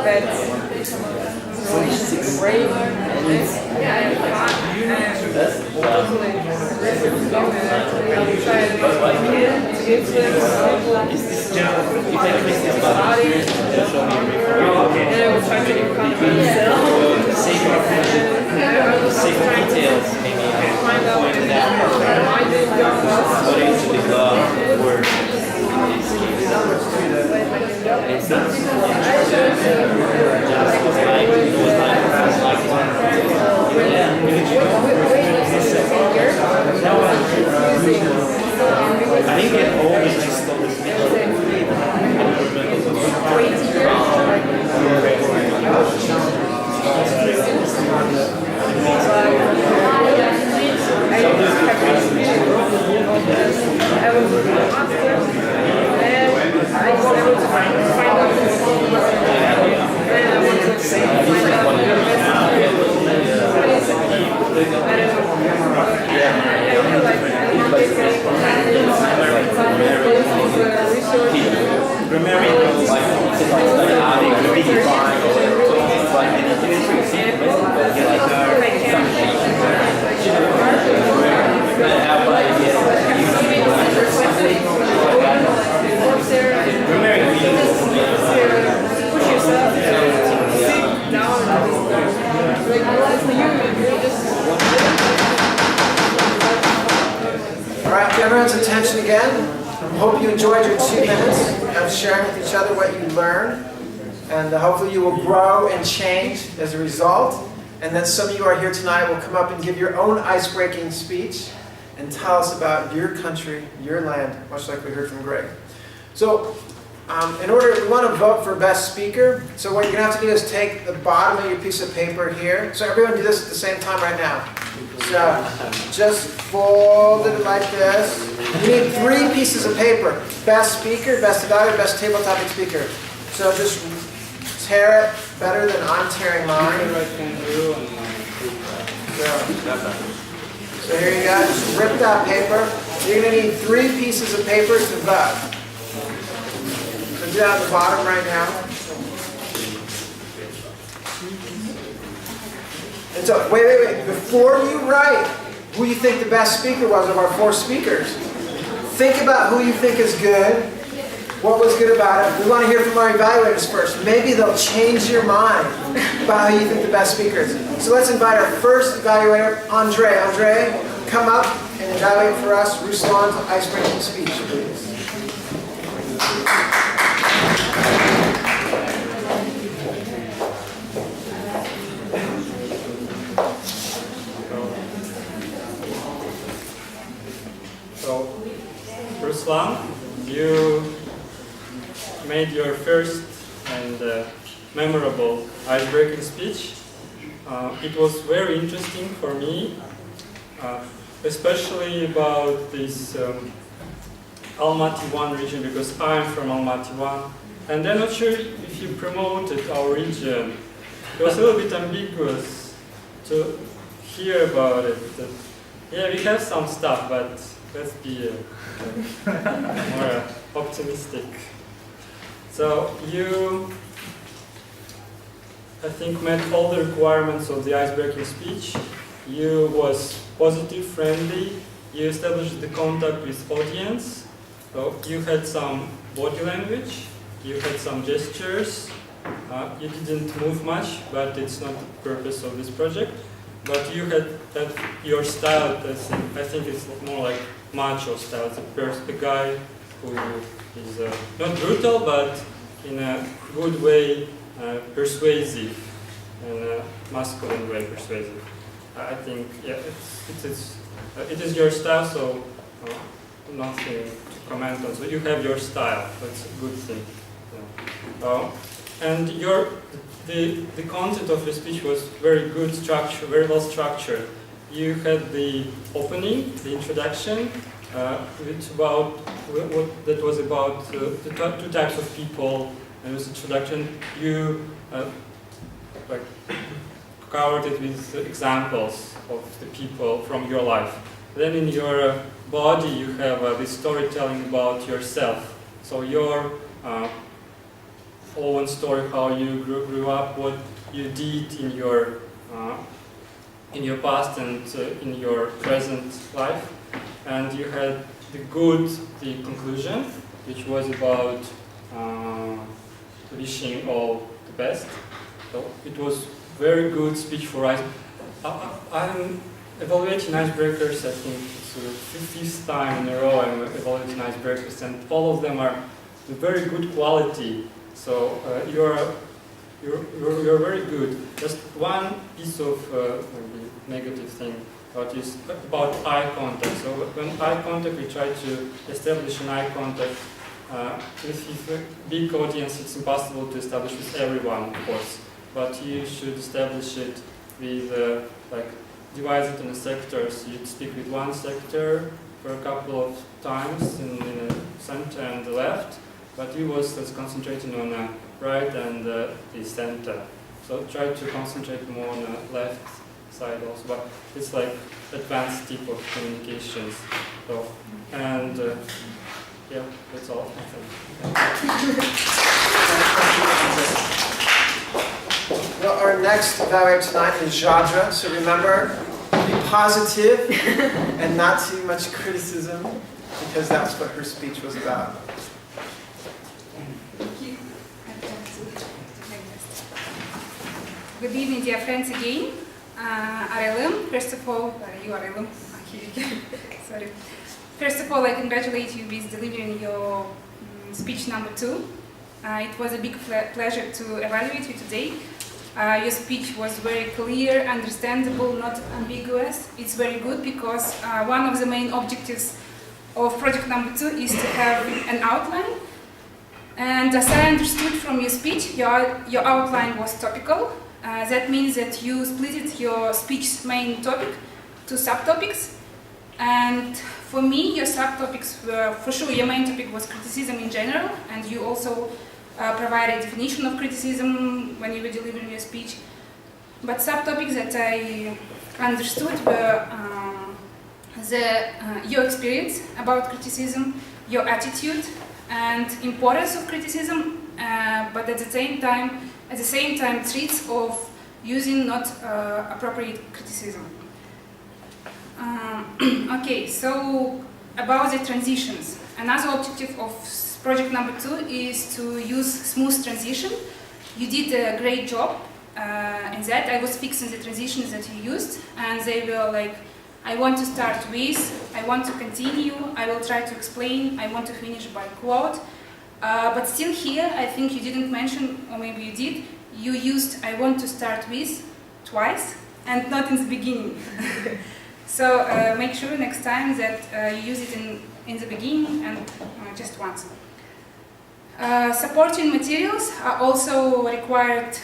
but it's great and fun and totally and I was trying to encounter myself. Safe details, maybe find out what I did what is the word I think it always just Everyone's attention again. I hope you enjoyed your 2 minutes of sharing with each other what you learned. And hopefully you will grow and change as a result. And then some of you are here tonight will come up and give your own ice-breaking speech and tell us about your country, your land, much like we heard from Greg. So in order, we want to vote for best speaker. So what you're going to have to do is take the bottom of your piece of paper here. So everyone do this at the same time right now. So just fold it like this. You need 3 pieces of paper. Best speaker, best evaluator, best table topic speaker. So just tear it better than I'm tearing mine. So here you go. Just rip that paper. You're going to need 3 pieces of paper to vote. So do that at the bottom right now. And so, wait. Before you write who you think the best speaker was of our 4 speakers, think about who you think is good, what was good about it. We want to hear from our evaluators first. Maybe they'll change your mind about who you think the best speaker is. So let's invite our first evaluator, Andre. Andre, come up and evaluate for us Ruslan's ice-breaking speech, please. So, Ruslan, made your first and memorable ice-breaking speech. It was very interesting for me, especially about this Almaty 1 region, because I'm from Almaty 1. And I'm not sure if you promoted our region. It was a little bit ambiguous to hear about it. Yeah, we have some stuff, but let's be more optimistic. So you, I think, met all the requirements of the ice-breaking speech. You was positive, friendly. You established the contact with audience. So you had some body language. You had some gestures. You didn't move much, but it's not the purpose of this project. But you had your style. I think it's more like macho style. It's a guy who is not brutal, but in a good way, persuasive, in a masculine way, persuasive. I think, yeah, it is your style, so nothing to comment on. So you have your style. That's a good thing. Yeah. And the content of your speech was very good structure, very well structured. You had the opening, the introduction, that was about the two types of people, and it was introduction. You covered it with examples of the people from your life. Then in your body you have this storytelling about yourself. So your own story, how you grew up, what you did in your past and in your present life. And you had the conclusion, which was about wishing all the best. So it was very good speech for ice. I'm evaluating icebreakers. I think it's the 50th time in a row I'm evaluating icebreakers, and all of them are very good quality. So you're very good. Just one piece of maybe negative thing is about eye contact. So when eye contact, we try to establish an eye contact. With a big audience, it's impossible to establish with everyone, of course. But you should establish it with, divide it into sectors. You'd speak with one sector for a couple of times in the center and the left, but you was concentrating on the right and the center. So try to concentrate more on the left side also, but it's like advanced type of communications. So, and yeah, that's all. Well, our next evaluator tonight is Jadra, so remember, be positive and not too much criticism, because that's what her speech was about. Good evening, dear friends, again. RLM, first of all, you RLM, sorry. First of all, I congratulate you with delivering your speech number 2. It was a big pleasure to evaluate you today. Your speech was very clear, understandable, not ambiguous. It's very good because one of the main objectives of project number 2 is to have an outline. And as I understood from your speech, your outline was topical. That means that you split your speech's main topic to subtopics. And for me, your subtopics were, for sure, your main topic was criticism in general, and you also provided a definition of criticism when you were delivering your speech. But subtopics that I understood were your experience about criticism, your attitude, and importance of criticism, but at the same time, threats of using not appropriate criticism. Okay, so about the transitions. Another objective of project number 2 is to use smooth transition. You did a great job in that. I was fixing the transitions that you used, and they were like, I want to start with, I want to continue, I will try to explain, I want to finish by quote. But still here, I think you didn't mention, or maybe you did, you used I want to start with twice, and not in the beginning. So make sure next time that you use it in the beginning and just once. Supporting materials are also required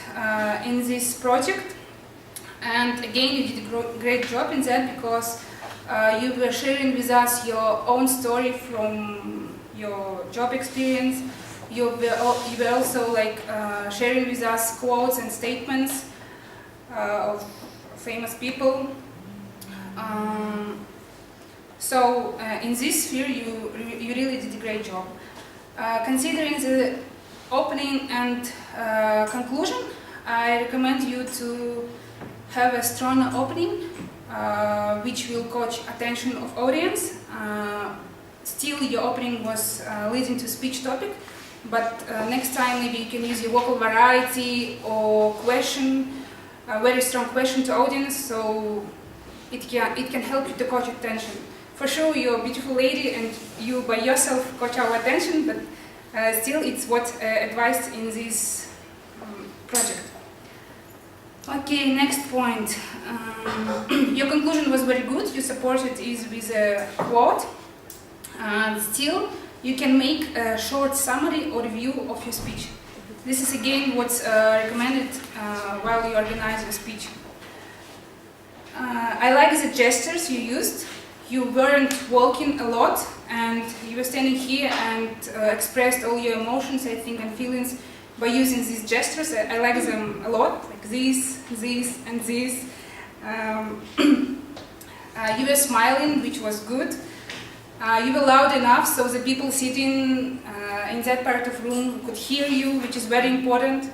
in this project. And again, you did a great job in that because you were sharing with us your own story from your job experience. You were also like sharing with us quotes and statements of famous people. So in this sphere, you really did a great job. Considering the opening and conclusion, I recommend you to have a strong opening, which will catch attention of audience. Still, your opening was leading to speech topic, but next time maybe you can use your vocal variety or question, a very strong question to audience, so it can help you to catch attention. For sure, you're a beautiful lady and you by yourself caught our attention, but still it's what advised in this project. Okay, next point. Your conclusion was very good. You supported it with a quote. Still, you can make a short summary or review of your speech. This is again what's recommended while you organize your speech. I like the gestures you used. You weren't walking a lot and you were standing here and expressed all your emotions, I think, and feelings by using these gestures. I like them a lot, like this, and this. You were smiling, which was good. You were loud enough so the people sitting in that part of the room could hear you, which is very important.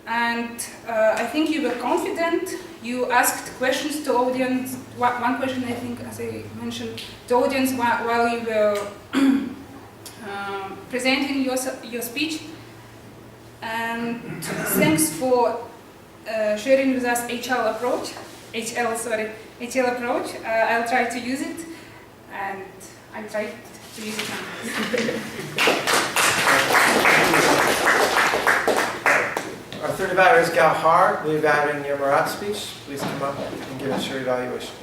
And I think you were confident. You asked questions to audience. One question, I think, as I mentioned, to audience while you were presenting your speech. And thanks for sharing with us HL approach. I'll try to use it, and I tried to use it now. Our third evaluator is Gauhar. We're evaluating your Murat speech. Please come up and give us your evaluation.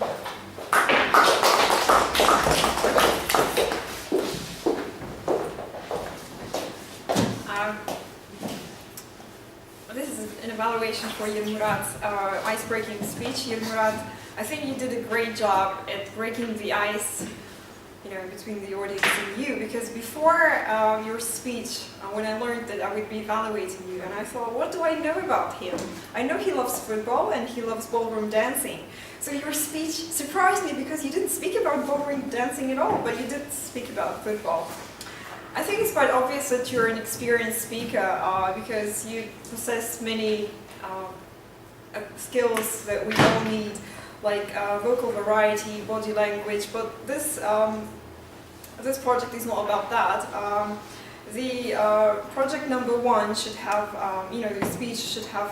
This is an evaluation for Murat's ice-breaking speech. Murat, I think you did a great job at breaking the ice, between the audience and you, because before your speech, when I learned that I would be evaluating you, and I thought, what do I know about him? I know he loves football and he loves ballroom dancing. So your speech surprised me because you didn't speak about ballroom dancing at all, but you did speak about football. I think it's quite obvious that you're an experienced speaker because you possess many skills that we all need, like vocal variety, body language, but this project is not about that. The project number one should have, the speech should have,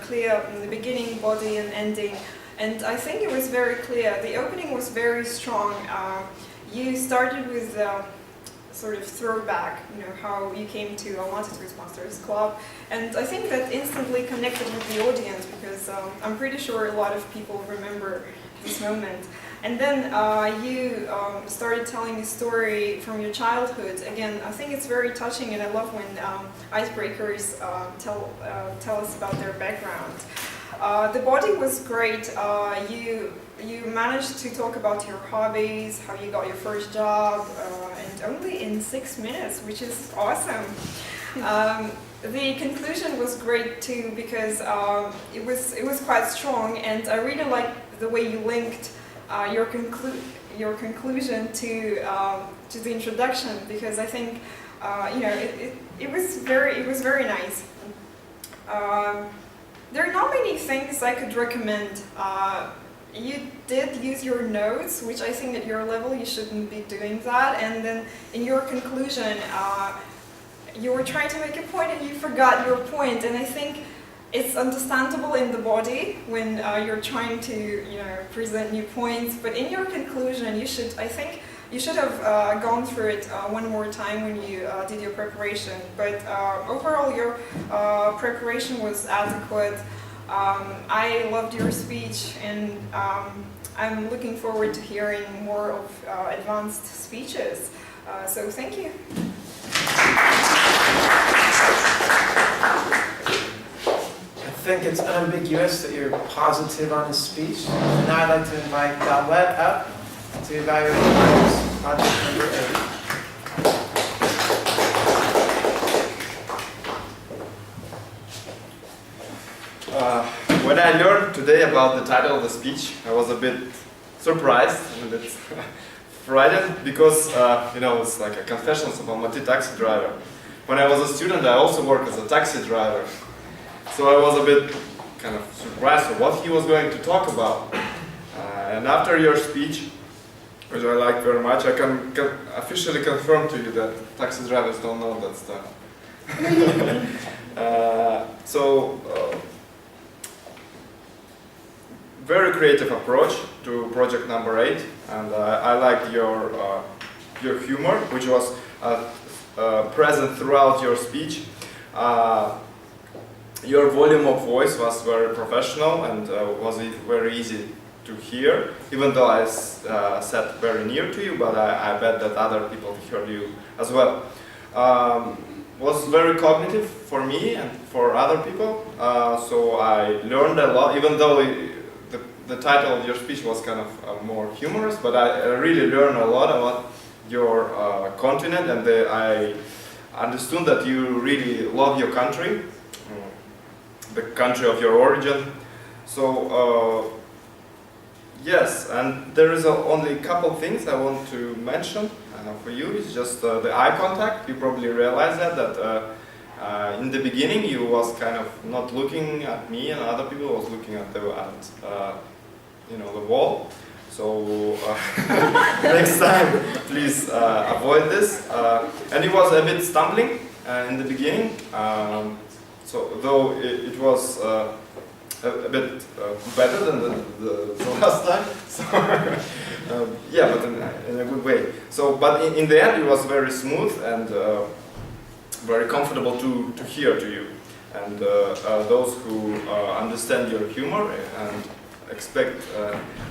clear in the beginning, body, and ending. And I think it was very clear. The opening was very strong. You started with sort of throwback, how you came to Almaty Toastmasters Club. And I think that instantly connected with the audience because I'm pretty sure a lot of people remember this moment. And then you started telling a story from your childhood. Again, I think it's very touching and I love when icebreakers tell us about their background. The body was great. You managed to talk about your hobbies, how you got your first job, and only in 6 minutes, which is awesome. The conclusion was great too because it was quite strong, and I really liked the way you linked your conclusion to the introduction because I think it was very nice. There are not many things I could recommend. You did use your notes, which I think at your level you shouldn't be doing that. And then in your conclusion, you were trying to make a point and you forgot your point. And I think it's understandable in the body when you're trying to present new points. But in your conclusion, I think you should have gone through it one more time when you did your preparation. But overall, your preparation was adequate. I loved your speech, and I'm looking forward to hearing more of advanced speeches. So thank you. think it's unambiguous that you're positive on his speech. And now I'd like to invite Dalet up to evaluate Mike's project number 8. When I learned today about the title of the speech, I was a bit surprised and a bit frightened because, it's like a confessions of Almaty taxi driver. When I was a student, I also worked as a taxi driver. So I was a bit kind of surprised at what he was going to talk about. And after your speech, which I like very much, I can officially confirm to you that taxi drivers don't know that stuff. Very creative approach to project number 8, and I liked your humor, which was present throughout your speech. Your volume of voice was very professional and was very easy to hear, even though I sat very near to you, but I bet that other people heard you as well. Was very cognitive for me and for other people, so I learned a lot, even though the title of your speech was kind of more humorous, but I really learned a lot about your continent, and I understood that you really love your country, the country of your origin. So yes, and there is only a couple things I want to mention for you. It's just the eye contact. You probably realize that in the beginning you was kind of not looking at me, and other people was looking at the wall. So next time, please avoid this. And it was a bit stumbling in the beginning. So though it was a bit better than the last time. So yeah, but in a good way. So, but in the end, it was very smooth and very comfortable to hear to you. And those who understand your humor and expect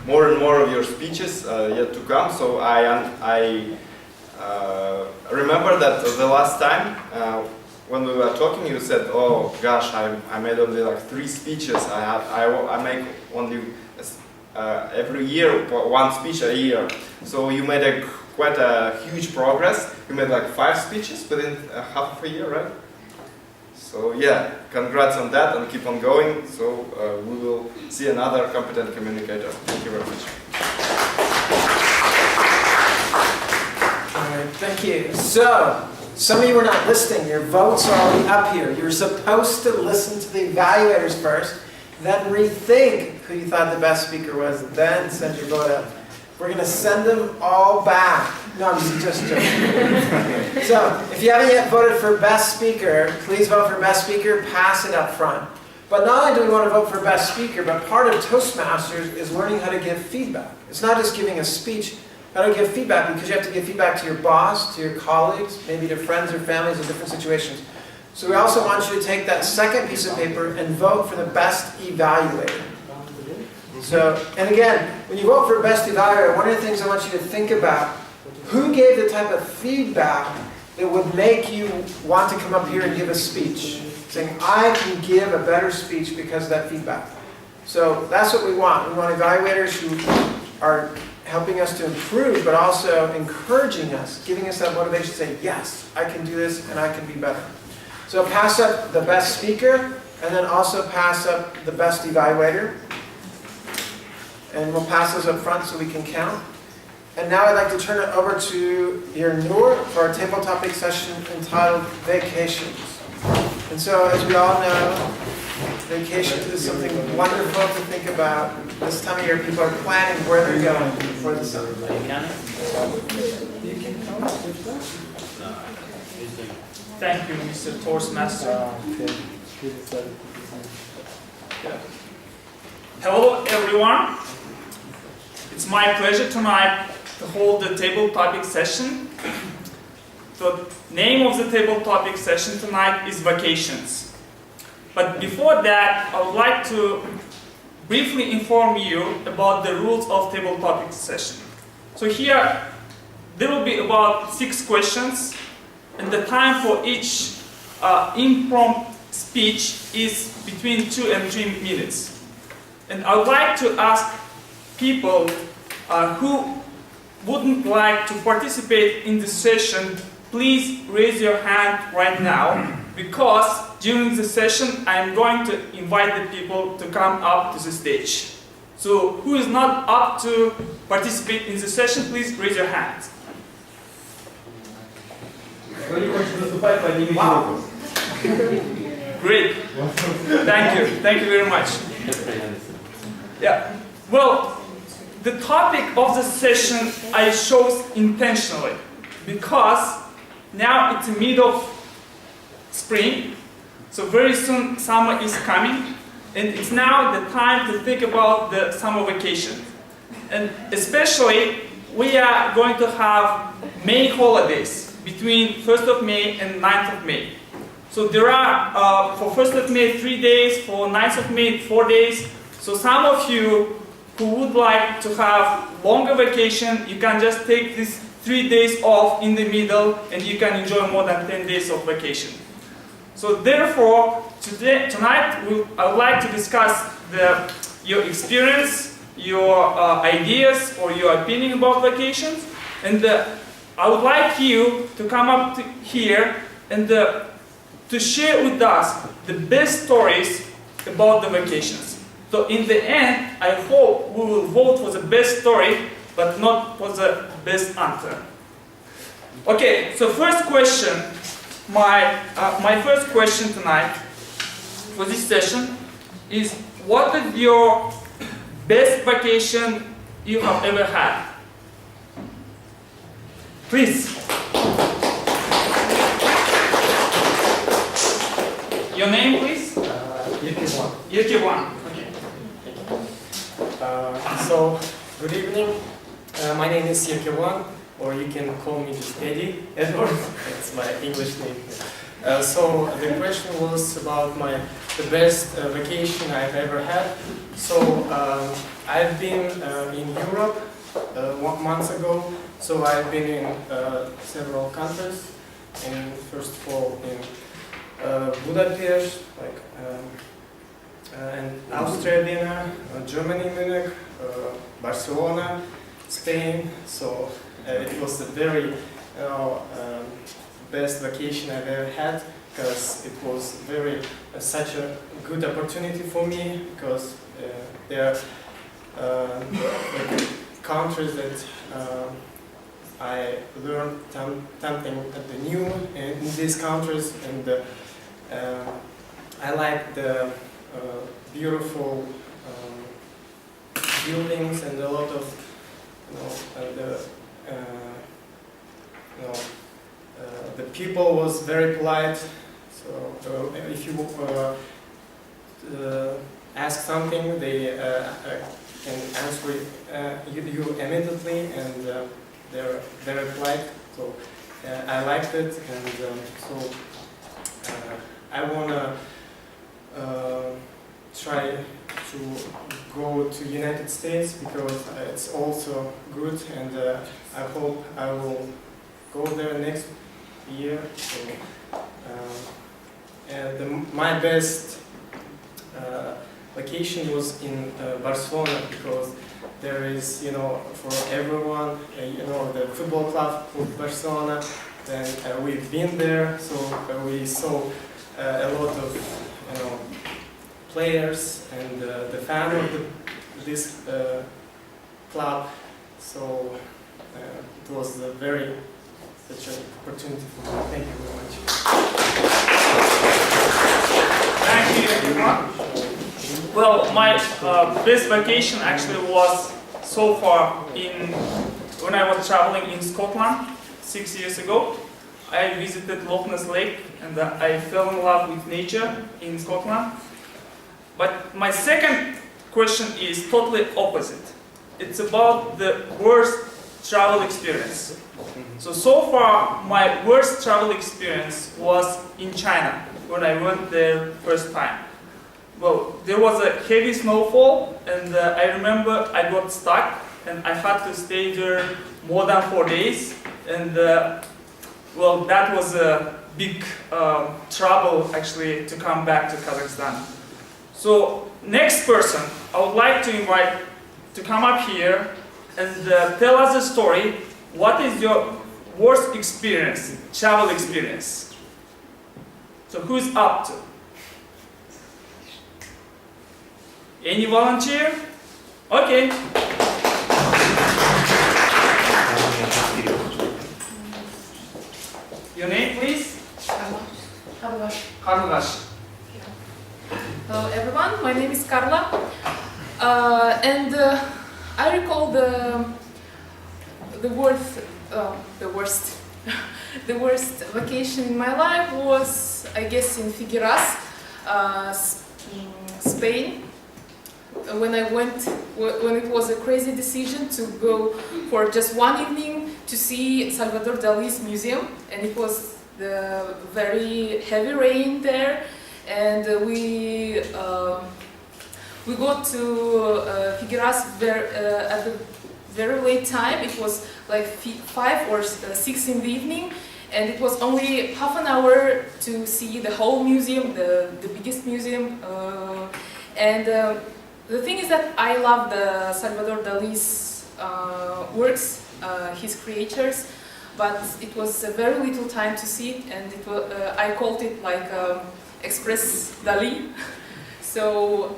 more and more of your speeches yet to come. So I remember that the last time when we were talking, you said, "Oh gosh, I made only like 3 speeches. I make only every year 1 speech a year." So you made quite a huge progress. You made like 5 speeches within half of a year, right? So yeah, congrats on that and keep on going. So we will see another competent communicator. Thank you very much. All right, thank you. So, some of you were not listening. Your votes are already up here. You're supposed to listen to the evaluators first, then rethink who you thought the best speaker was, then send your vote up. We're going to send them all back. No, I'm just joking. So, if you haven't yet voted for Best Speaker, please vote for Best Speaker, pass it up front. But not only do we want to vote for Best Speaker, but part of Toastmasters is learning how to give feedback. It's not just giving a speech, how to give feedback, because you have to give feedback to your boss, to your colleagues, maybe to friends or families in different situations. So we also want you to take that second piece of paper and vote for the Best Evaluator. So, and again, when you vote for Best Evaluator, one of the things I want you to think about, who gave the type of feedback that would make you want to come up here and give a speech? Saying, I can give a better speech because of that feedback. So that's what we want. We want evaluators who are helping us to improve, but also encouraging us, giving us that motivation to say, yes, I can do this and I can be better. So pass up the Best Speaker, and then also pass up the Best Evaluator. And we'll pass those up front so we can count. And now I'd like to turn it over to Nur for our table topic session entitled Vacations. And so, as we all know, vacations is something wonderful to think about. This time of year, people are planning where they're going for the summer. Thank you, Mr. Toastmaster. Hello, everyone. It's my pleasure tonight to hold the table topic session. The name of the table topic session tonight is Vacations. But before that, I would like to briefly inform you about the rules of table topic session. So here, there will be about 6 questions, and the time for each impromptu speech is between 2 and 3 minutes. And I would like to ask people who wouldn't like to participate in this session, please raise your hand right now, because during the session I am going to invite the people to come up to the stage. So who is not up to participate in the session, please raise your hands. Wow. Great. Thank you very much. Yeah. Well, the topic of the session I chose intentionally because now it's the middle of spring, so very soon summer is coming, and it's now the time to think about the summer vacation. And especially, we are going to have May holidays between 1st of May and 9th of May. So there are, for 1st of May, 3 days, for 9th of May, 4 days. So some of you who would like to have longer vacation, you can just take these 3 days off in the middle and you can enjoy more than 10 days of vacation. So therefore, tonight I would like to discuss your experience, your ideas or your opinion about vacations, and I would like you to come up here and to share with us the best stories about the vacations. So in the end, I hope we will vote for the best story, but not for the best answer. Okay, so first question, my first question tonight for this session is, what is your best vacation you have ever had? Please. Your name, please? Yirkiwan. Yirkiwan. Okay. So, good evening. My name is Yirkiwan, or you can call me just Eddie, Edward. That's my English name. So, the question was about the best vacation I've ever had. So, I've been in Europe 1 month ago. So, I've been in several countries. And first of all, in Budapest, and Austria, Vienna, Germany, Munich, Barcelona, Spain. So it was the very best vacation I've ever had, because it was such a good opportunity for me, because there are countries that I learned something new in these countries, and I like the beautiful buildings and a lot of the people was very polite. So if you ask something, they can answer you immediately, and they're very polite. So I liked it, and so I wanna try to go to United States, because it's also good, and I hope I will go there next year. So, and my best vacation was in Barcelona, because there is, for everyone, the football club of Barcelona. Then we've been there, so we saw a lot of, players and the fan of this club. So it was such an opportunity for me. Thank you very much. Thank you, everyone. Well, my best vacation actually was so far when I was traveling in Scotland 6 years ago. I visited Loch Ness Lake, and I fell in love with nature in Scotland. But my second question is totally opposite. It's about the worst travel experience. So far, my worst travel experience was in China, when I went there first time. Well, there was a heavy snowfall, and I remember I got stuck, and I had to stay there more than 4 days. And well, that was big trouble actually to come back to Kazakhstan. So next person I would like to invite to come up here and tell us a story. What is your worst experience, travel experience? So who's up to? Any volunteer? Okay. Your name, please? Carla. Hello everyone, my name is Carla, and I recall the worst vacation in my life was, I guess, in Figueras, Spain. When it was a crazy decision to go for just one evening to see Salvador Dali's museum, and it was the very heavy rain there, and we got to Figueras at the very late time. It was like 5 or 6 in the evening, and it was only half an hour to see the whole museum, the biggest museum, and the thing is that I love the Salvador Dali's works, his creatures, but it was a very little time to see it, and it was, I called it like Express Dali, so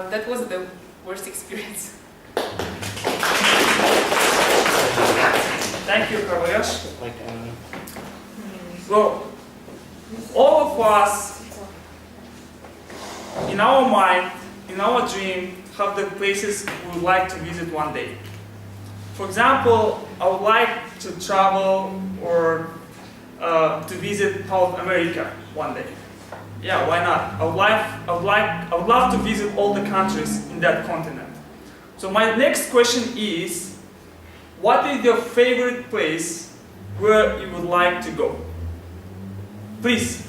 that was the worst experience. Thank you, Carlos. So, all of us, in our mind, in our dream, have the places we would like to visit one day. For example, I would like to travel or to visit South America one day. Yeah, why not? I would love to visit all the countries in that continent. So my next question is, what is your favorite place where you would like to go? Please.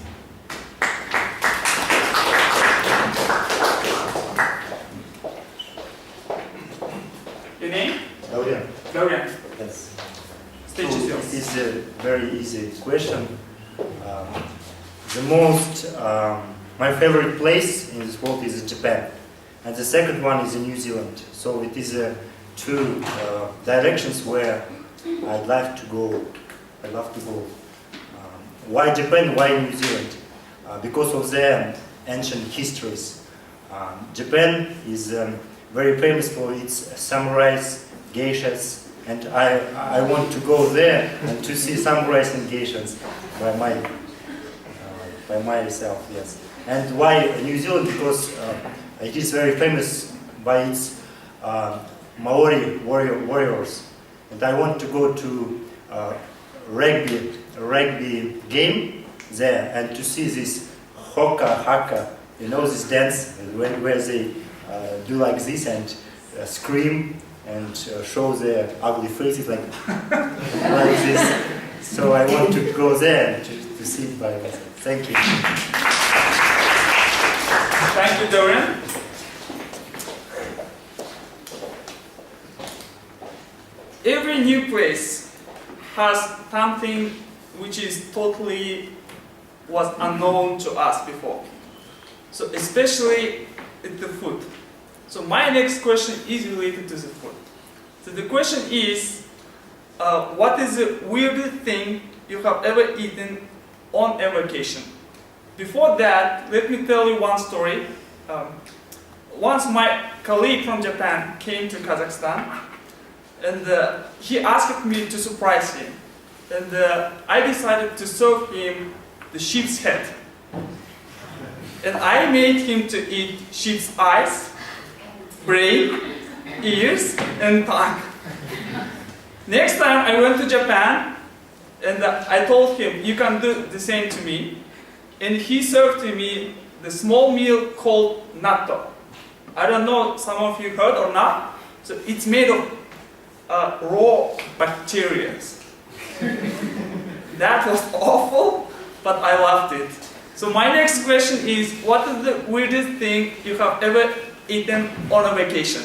Your name? Laurian. Laurian. Yes. Stage is yours. This is a very easy question. My favorite place in this world is Japan, and the second one is New Zealand. So it is two directions where I'd like to go. I love to go. Why Japan? Why New Zealand? Because of their ancient histories. Japan is very famous for its samurais, geishas, and I want to go there and to see samurais and geishas by myself, yes. And why New Zealand? Because it is very famous by its Maori warriors, and I want to go to rugby game there and to see this haka, you know, this dance where they do like this and scream and show their ugly faces like this. So I want to go there to see it by myself. Thank you. Thank you, Dorian. Every new place has something which is totally was unknown to us before. So especially with the food. So my next question is related to the food. So the question is, what is the weirdest thing you have ever eaten on a vacation? Before that, let me tell you one story. Once my colleague from Japan came to Kazakhstan, and he asked me to surprise him. And I decided to serve him the sheep's head. And I made him to eat sheep's eyes, brain, ears, and tongue. Next time I went to Japan, and I told him, you can do the same to me. And he served to me the small meal called natto. I don't know, some of you heard or not. So it's made of raw bacteria. That was awful, but I loved it. So my next question is, what is the weirdest thing you have ever eaten on a vacation?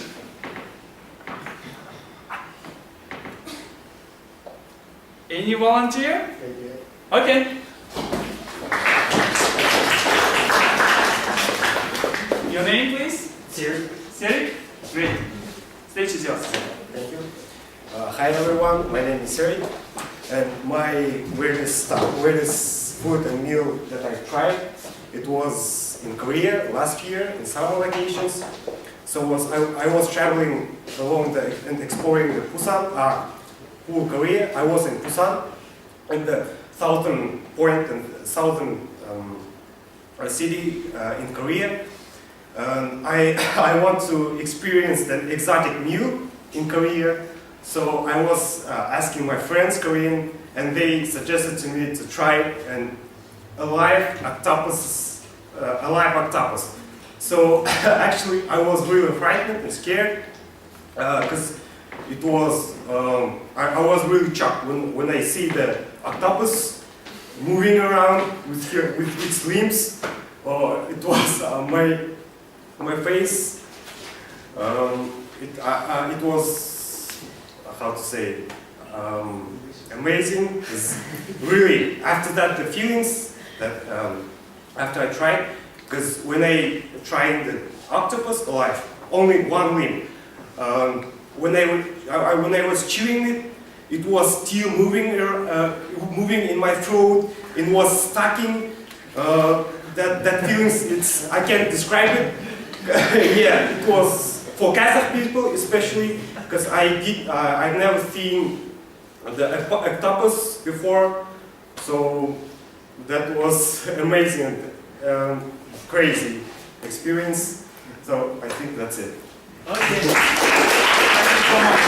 Any volunteer? Okay. name, please? Siri. Siri? Great. Stage is yours. Thank you. Hi everyone, my name is Siri, and my weirdest food and meal that I tried, it was in Korea last year in summer vacations. So I was traveling along and exploring the Busan, whole Korea. I was in Busan, in the southern point and southern city in Korea. I want to experience the exotic meal in Korea, so I was asking my friends Korean, and they suggested to me to try a live octopus. So actually, I was really frightened and scared because it was. I was really shocked when I see the octopus moving around with its limbs. It was my face. It was, how to say, amazing. Really, after that, the feelings that after I tried, because when I tried the octopus alive, only one limb. When I was chewing it, it was still moving in my throat. It was stucking. That feelings, I can't describe it. Yeah, it was for Kazakh people especially, because I've never seen the octopus before, so that was amazing, crazy experience. So I think that's it. Okay. Thank you so much.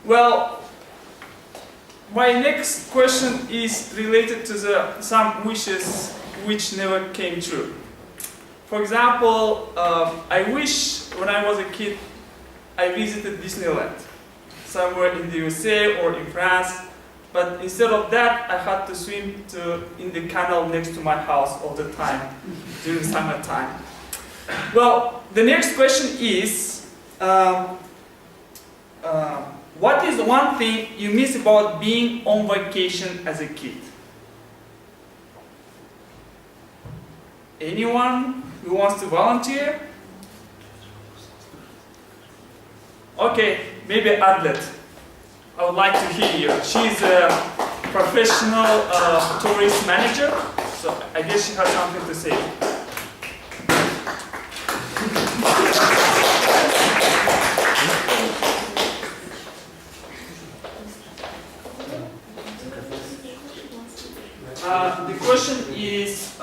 Well, my next question is related to some wishes which never came true. For example, I wish when I was a kid I visited Disneyland, somewhere in the USA or in France, but instead of that I had to swim in the canal next to my house all the time during summertime. Well, the next question is, what is one thing you miss about being on vacation as a kid? Anyone who wants to volunteer? Okay, maybe Adlet. I would like to hear you. She's a professional tourist manager, so I guess she has something to say. The question is,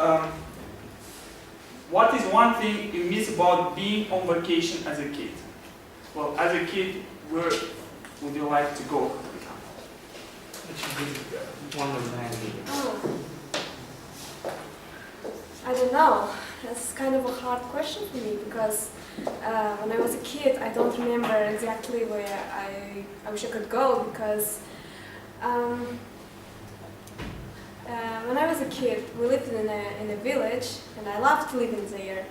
what is one thing you miss about being on vacation as a kid? Well, as a kid, where would you like to go? Oh. I don't know. That's kind of a hard question for me because when I was a kid, I don't remember exactly where I wish I could go because when I was a kid, we lived in a village, and I loved living there.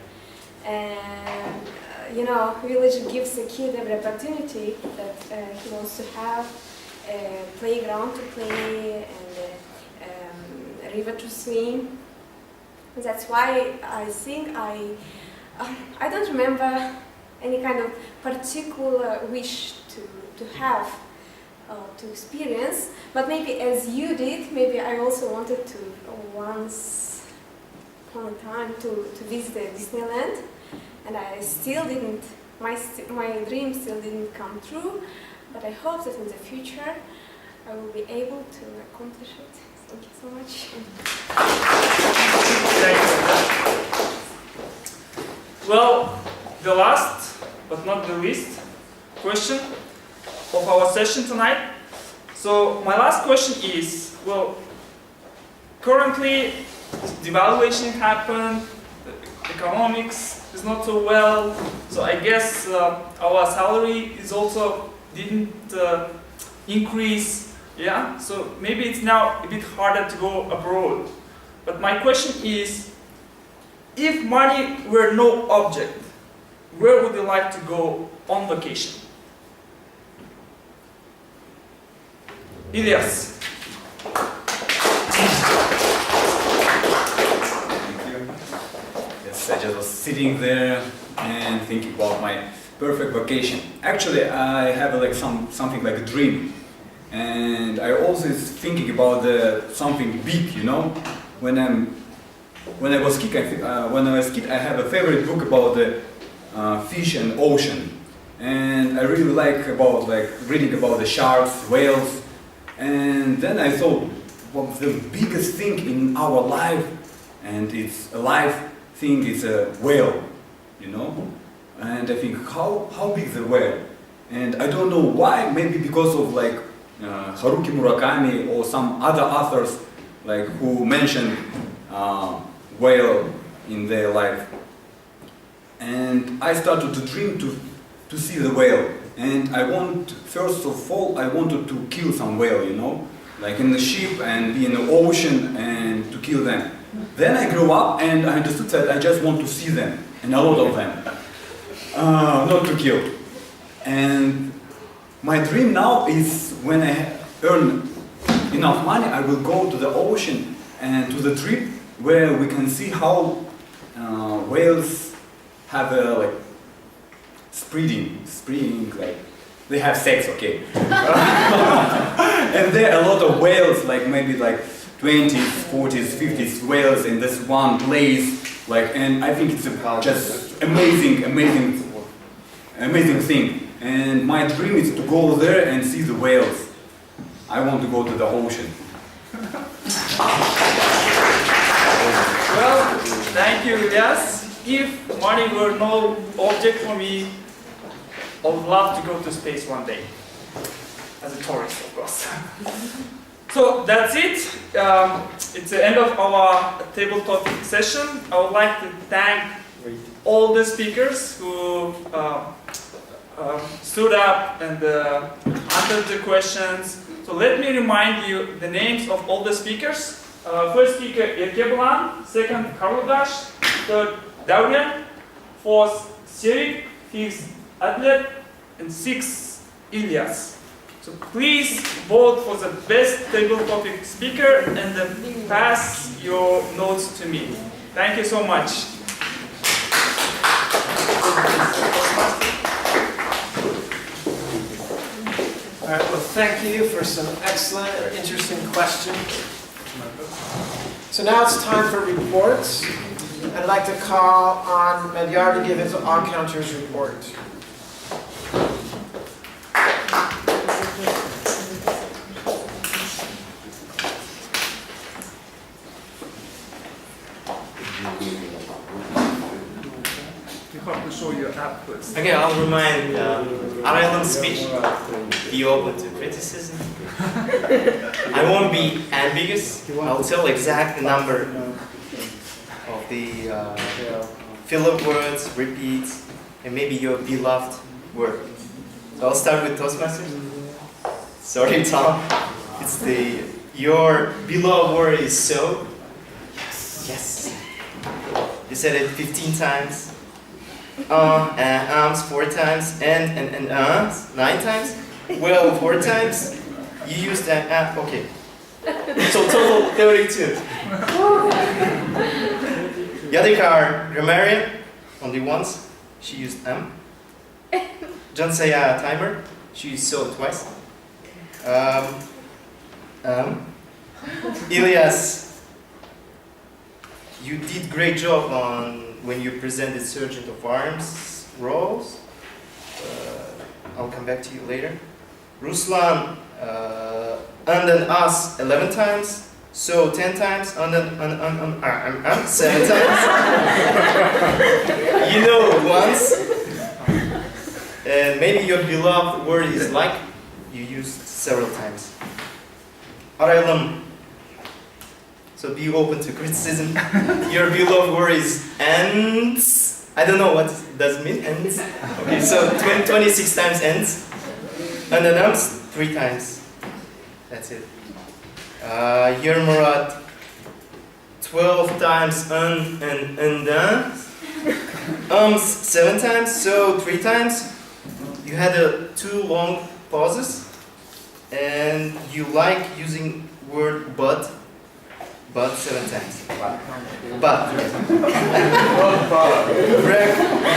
And you know, village gives a kid every opportunity that he wants to have, a playground to play and a river to swim. And that's why I think I don't remember any kind of particular wish to have. To experience, but maybe as you did, maybe I also wanted to once upon a time to visit Disneyland, and I still didn't, my dream still didn't come true, but I hope that in the future I will be able to accomplish it. Thank you so much. Well, the last but not the least question of our session tonight. So my last question is, well, currently devaluation happened, the economics is not so well, so I guess our salary is also didn't increase, yeah? So maybe it's now a bit harder to go abroad. But my question is, if money were no object, where would you like to go on vacation? Ilyas. Yes, I just was sitting there and thinking about my perfect vacation. Actually, I have like something like a dream, and I also is thinking about something big. You know, when I was kid, I have a favorite book about the fish and ocean, and I really like reading about the sharks, whales, and then I thought, what's the biggest thing in our life, and it's a life thing is a whale, you know, and I think how big the whale, and I don't know why, maybe because of like Haruki Murakami or some other authors like who mentioned whale in their life. And I started to dream to see the whale. And first of all, I wanted to kill some whale, you know, like in the ship and be in the ocean and to kill them. Then I grew up and I understood that I just want to see them, and a lot of them, not to kill. And my dream now is when I earn enough money, I will go to the ocean and to the trip where we can see how whales have like spreading, like they have sex, okay. And there are a lot of whales, like maybe like 20s, 40s, 50s whales in this one place, like, and I think it's just amazing thing. And my dream is to go there and see the whales. I want to go to the ocean. Well, thank you, Ilyas. If money were no object for me, I would love to go to space one day. As a tourist, of course. So that's it. It's the end of our table topic session. I would like to thank all the speakers who stood up and answered the questions. So let me remind you the names of all the speakers. First speaker, Erkebulan. Second, Karludash. Third, Daurian. Fourth, Serik. Fifth, Adlet. And sixth, Ilyas. So please vote for the best table topic speaker and then pass your notes to me. Thank you so much. All right, well, thank you for some excellent and interesting questions. So now it's time for reports. I'd like to call on Medyar to give his all-counters report. You have to show your app first. Okay, I'll remind Araylan's speech. Be open to criticism. I won't be ambiguous. I'll tell exact number of the filler words, repeats, and maybe your beloved word. I'll start with Toastmasters. Sorry, Tom. It's your beloved word is so. Yes. You said it 15 times. And arms 4 times, and 9 times. Well, 4 times. You used that okay. So total 32. Yadikar grammarian, only once. She used Jansaya timer, she used so twice. Ilyas, you did great job on when you presented Sergeant of Arms roles. I'll come back to you later. Ruslan, and then us 11 times, so 10 times, and then 7 times. You know once. And maybe your beloved word is like, you used several times. Araylan, so be open to criticism. Your beloved word is ends. I don't know what does it mean, ends. Okay, so 26 times ends. And then 3 times. That's it. Yermurat, 12 times and 7 times, so 3 times. You had 2 long pauses, and you like using word but. but 7 times. But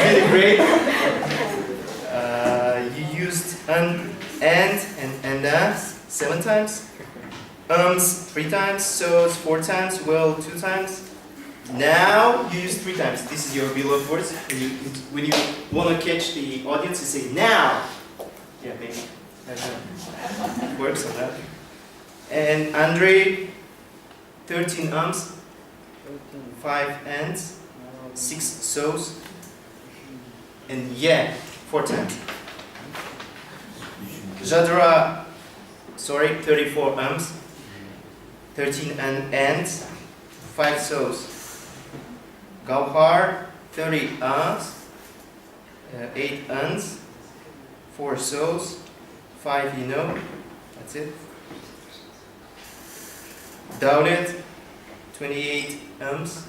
really great. You used and 7 times. 3 times, so it's 4 times, well 2 times. Now you use 3 times. This is your beloved words. When you want to catch the audience, you say now. Yeah, maybe. I don't know. It works on that. And Andre, 13 ums, 5 ands, 6 so's, and yeah, 4 times. Jadra, 34 ums, 13 ands, 5 so's. Gauhar, 30 ums, 8 ands, 4 so's, 5 you know, that's it. Daulet, 28 ums,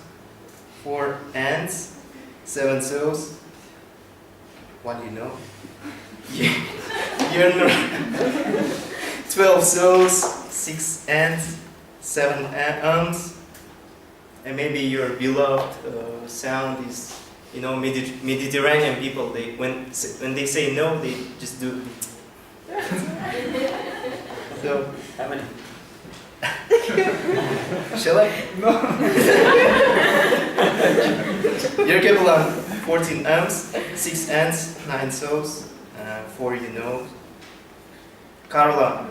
4 ands, 7 so's, 1 you know. You're 12 so's, 6 ands, 7 ums, and maybe your beloved sound is, you know, Mediterranean people. They when they say no, they just do. So how many? Shall I? No. Yerkebulan, 14 ums, 6 ands, 9 so's, 4 you know. Karla,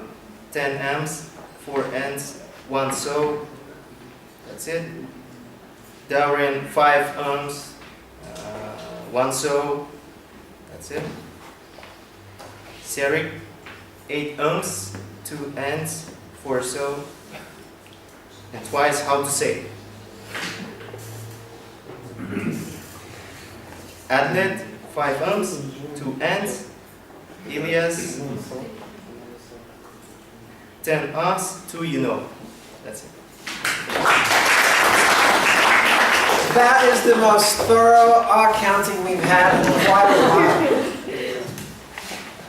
10 ums, 4 ands, 1 so. That's it. Darian, 5 ums, 1 so. That's it. Serik, 8 ums, 2 ands, 4 so. And twice how to say. Adnet, 5 ums, 2 ands. Elias, 10 us, 2 you know. That's it. That is the most thorough counting we've had in quite a while.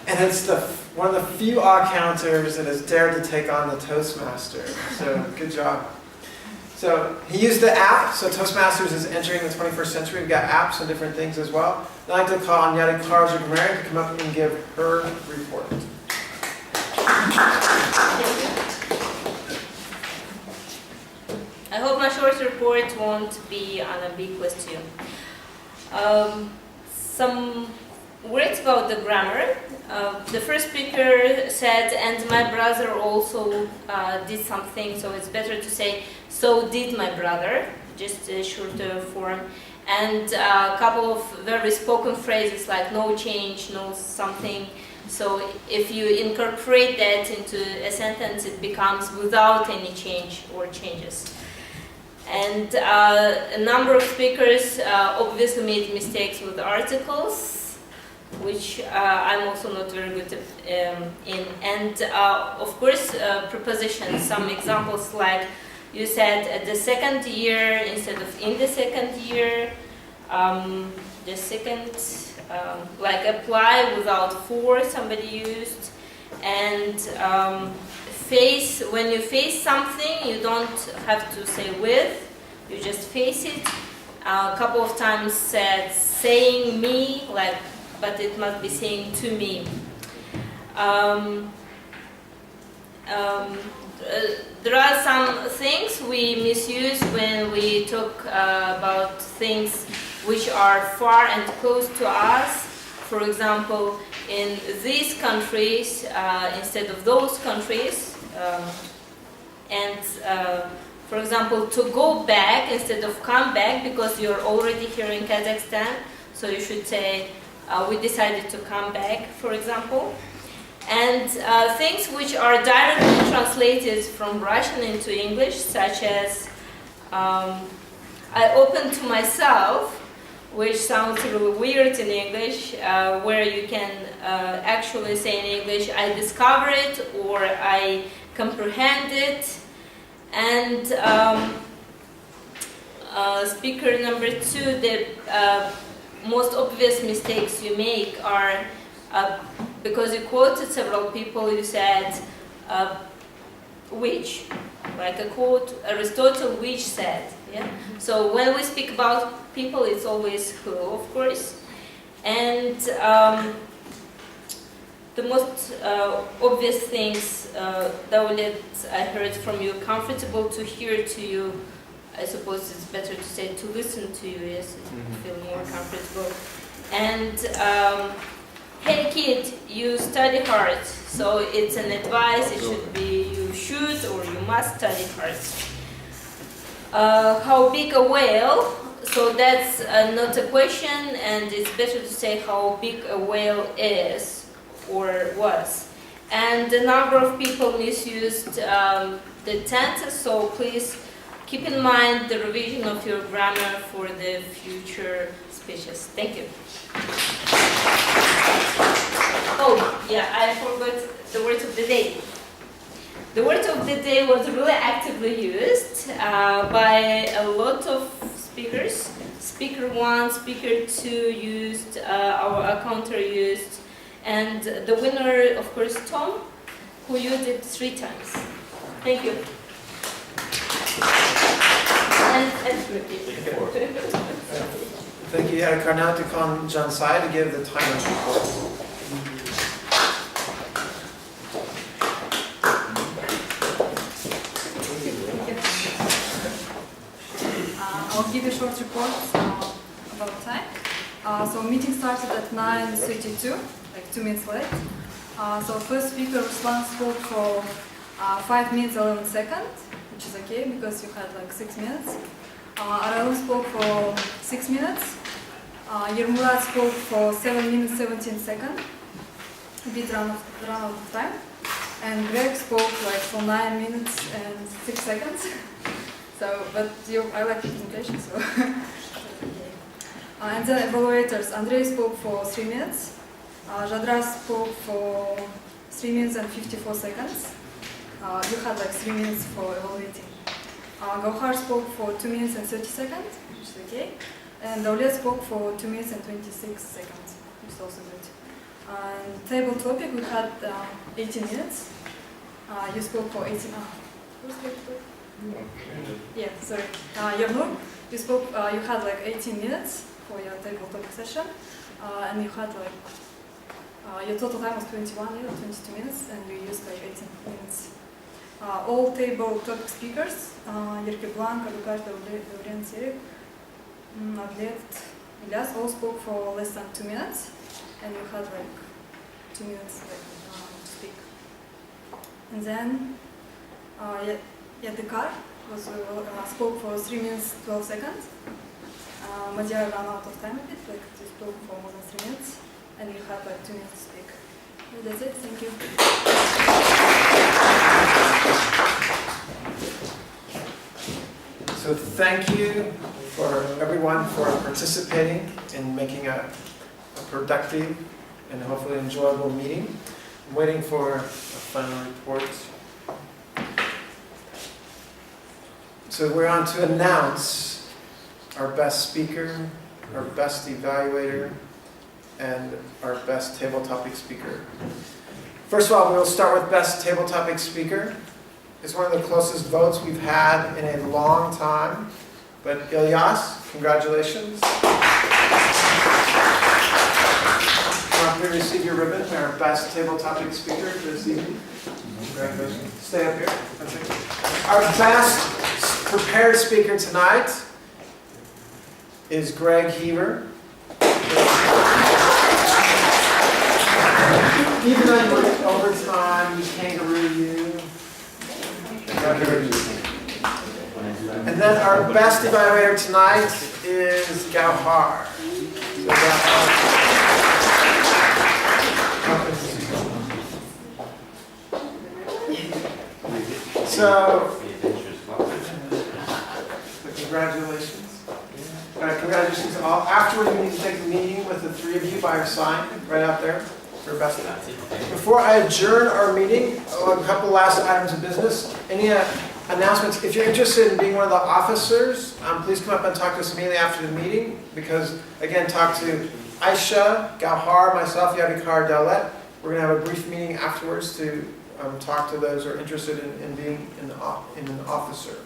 And it's one of the few counters that has dared to take on the Toastmaster. So good job. So he used the app. So Toastmasters is entering the 21st century. We've got apps and different things as well. I'd like to call on Yadi Karjagmary to come up and give her report. I hope my short report won't be unambiguous to you. Some words about the grammar. The first speaker said, and my brother also did something, so it's better to say, so did my brother, just a shorter form. And a couple of very spoken phrases like no change, no something. So if you incorporate that into a sentence, it becomes without any change or changes. And a number of speakers obviously made mistakes with articles, which I'm also not very good in. And of course, prepositions, some examples like you said at the second year instead of in the second year, the second, like apply without for, somebody used, and face, when you face something, you don't have to say with, you just face it. A couple of times said saying me, like, but it must be saying to me. There are some things we misuse when we talk about things which are far and close to us. For example, in these countries instead of those countries. For example, to go back instead of come back, because you're already here in Kazakhstan, so you should say we decided to come back, for example. And things which are directly translated from Russian into English, such as I open to myself, which sounds really weird in English, where you can actually say in English, I discover it or I comprehend it. And speaker number 2, the most obvious mistakes you make are, because you quoted several people, you said, which, like a quote Aristotle which said. Yeah. So when we speak about people, it's always who, of course. And the most obvious things that I heard from you, comfortable to hear to you. I suppose it's better to say to listen to you. Yes, you feel more comfortable. And hey kid, you study hard. So it's an advice. It should be you should or you must study hard. How big a whale? So that's not a question, and it's better to say how big a whale is or was. And the number of people misused the tenses, so please keep in mind the revision of your grammar for the future speeches. Thank you. Oh, yeah, I forgot the word of the day. The word of the day was really actively used by a lot of speakers. Speaker 1, speaker 2 used, our accounter used, and the winner, of course, Tom, who used it 3 times. Thank you. Thank you. Karnatikon Jansai to give the time report. I'll give you a short report about time. So meeting started at 9:32, like 2 minutes late. So first speaker Ruslan spoke for 5 minutes 11 seconds, which is okay because you had like 6 minutes. Aralum spoke for 6 minutes. Yermurat spoke for 7 minutes 17 seconds. A bit run out of time. And Greg spoke like for 9 minutes and 6 seconds. So, but I like the presentation, so. And then evaluators. Andrei spoke for 3 minutes. Jadras spoke for 3 minutes and 54 seconds. You had like 3 minutes for evaluating. Gauhar spoke for 2 minutes and 30 seconds, which is okay. And Daulia spoke for 2 minutes and 26 seconds, which is also good. And table topic, we had 18 minutes. You spoke for 18 who's the Yeah, sorry. Yernur, you spoke, you had like 18 minutes for your table topic session. And you had like, your total time was 21 minutes, 22 minutes, and you used like 18 minutes. All table topic speakers, Yerke Blanc, Alukash, Daurian Sirik, Adlet, Ilyas, all spoke for less than 2 minutes, and you had like 2 minutes to speak. And then Yadekar spoke for 3 minutes 12 seconds. Madhyar ran out of time a bit, like he spoke for more than 3 minutes, and you had like 2 minutes to speak. That's it, thank you. So thank you for everyone for participating in making a productive and hopefully enjoyable meeting. I'm waiting for a final report. So we're on to announce our best speaker, our best evaluator, and our best table topic speaker. First of all, we'll start with best table topic speaker. It's one of the closest votes we've had in a long time. But Ilyas, congratulations. Please receive your ribbon, our best table topic speaker this evening. Congratulations. Stay up here. Our best prepared speaker tonight is Greg Heaver. Even though you went overtime, you kangaroo you. And then our best evaluator tonight is Gauhar. So congratulations. Congratulations all. Afterward, you need to take a meeting with the 3 of you by your sign, right out there. For best. Before I adjourn our meeting, a couple last items of business. Any announcements? If you're interested in being one of the officers, please come up and talk to us immediately after the meeting. Because again, talk to Aisha, Gauhar, myself, Yadikar, Daulet. We're going to have a brief meeting afterwards to talk to those who are interested in being an officer.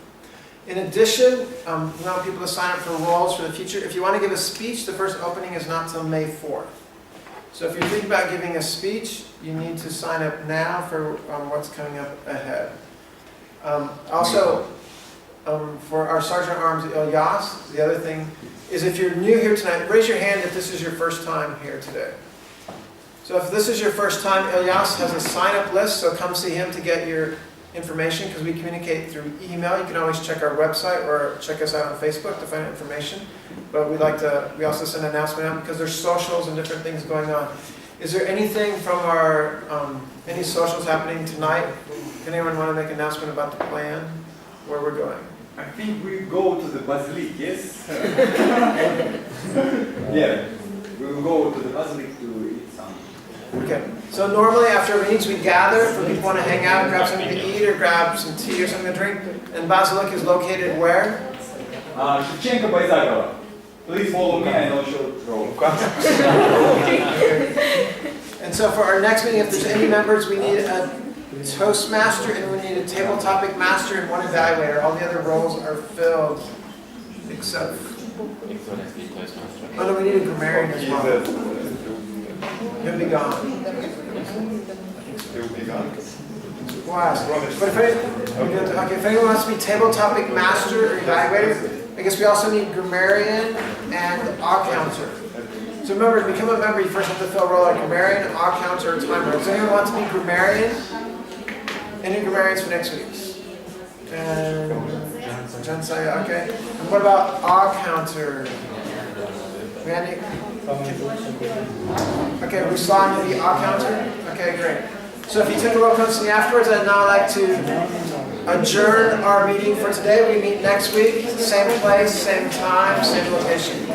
In addition, we want people to sign up for roles for the future. If you want to give a speech, the first opening is not till May 4th. So if you're thinking about giving a speech, you need to sign up now for what's coming up ahead. Also, for our Sergeant at Arms, Ilyas, the other thing is if you're new here tonight, raise your hand if this is your first time here today. So if this is your first time, Ilyas has a sign-up list, so come see him to get your information, because we communicate through email. You can always check our website or check us out on Facebook to find information. But we also send an announcement out because there's socials and different things going on. Is there anything from our, any socials happening tonight? Can anyone want to make an announcement about the plan, where we're going? I think we go to the Basilica, yes? Yeah, we will go to the Basilica to eat some. Okay, so normally after meetings we gather for people who want to hang out and grab something to eat or grab some tea or something to drink. And Basilica is located where? Shevchenko by Zakova. Please follow me, I know short road. And so for our next meeting, if there's any members, we need a Toastmaster and we need a table topic master and one evaluator. All the other roles are filled except. Oh no, we need a grammarian as well. He'll be gone. He'll be gone. Why? But if anyone wants to be table topic master or evaluator, I guess we also need grammarian and odd counter. So remember, to become a member, you first have to fill a role like grammarian, odd counter, or timer. Does anyone want to be grammarian? Any grammarians for next week? And Jen say, okay. And what about odd counter? Randy? Okay, Ruslan, you'll be odd counter? Okay, great. So if you took a roll call to me afterwards, I'd now like to adjourn our meeting for today. We meet next week, same place, same time, same location.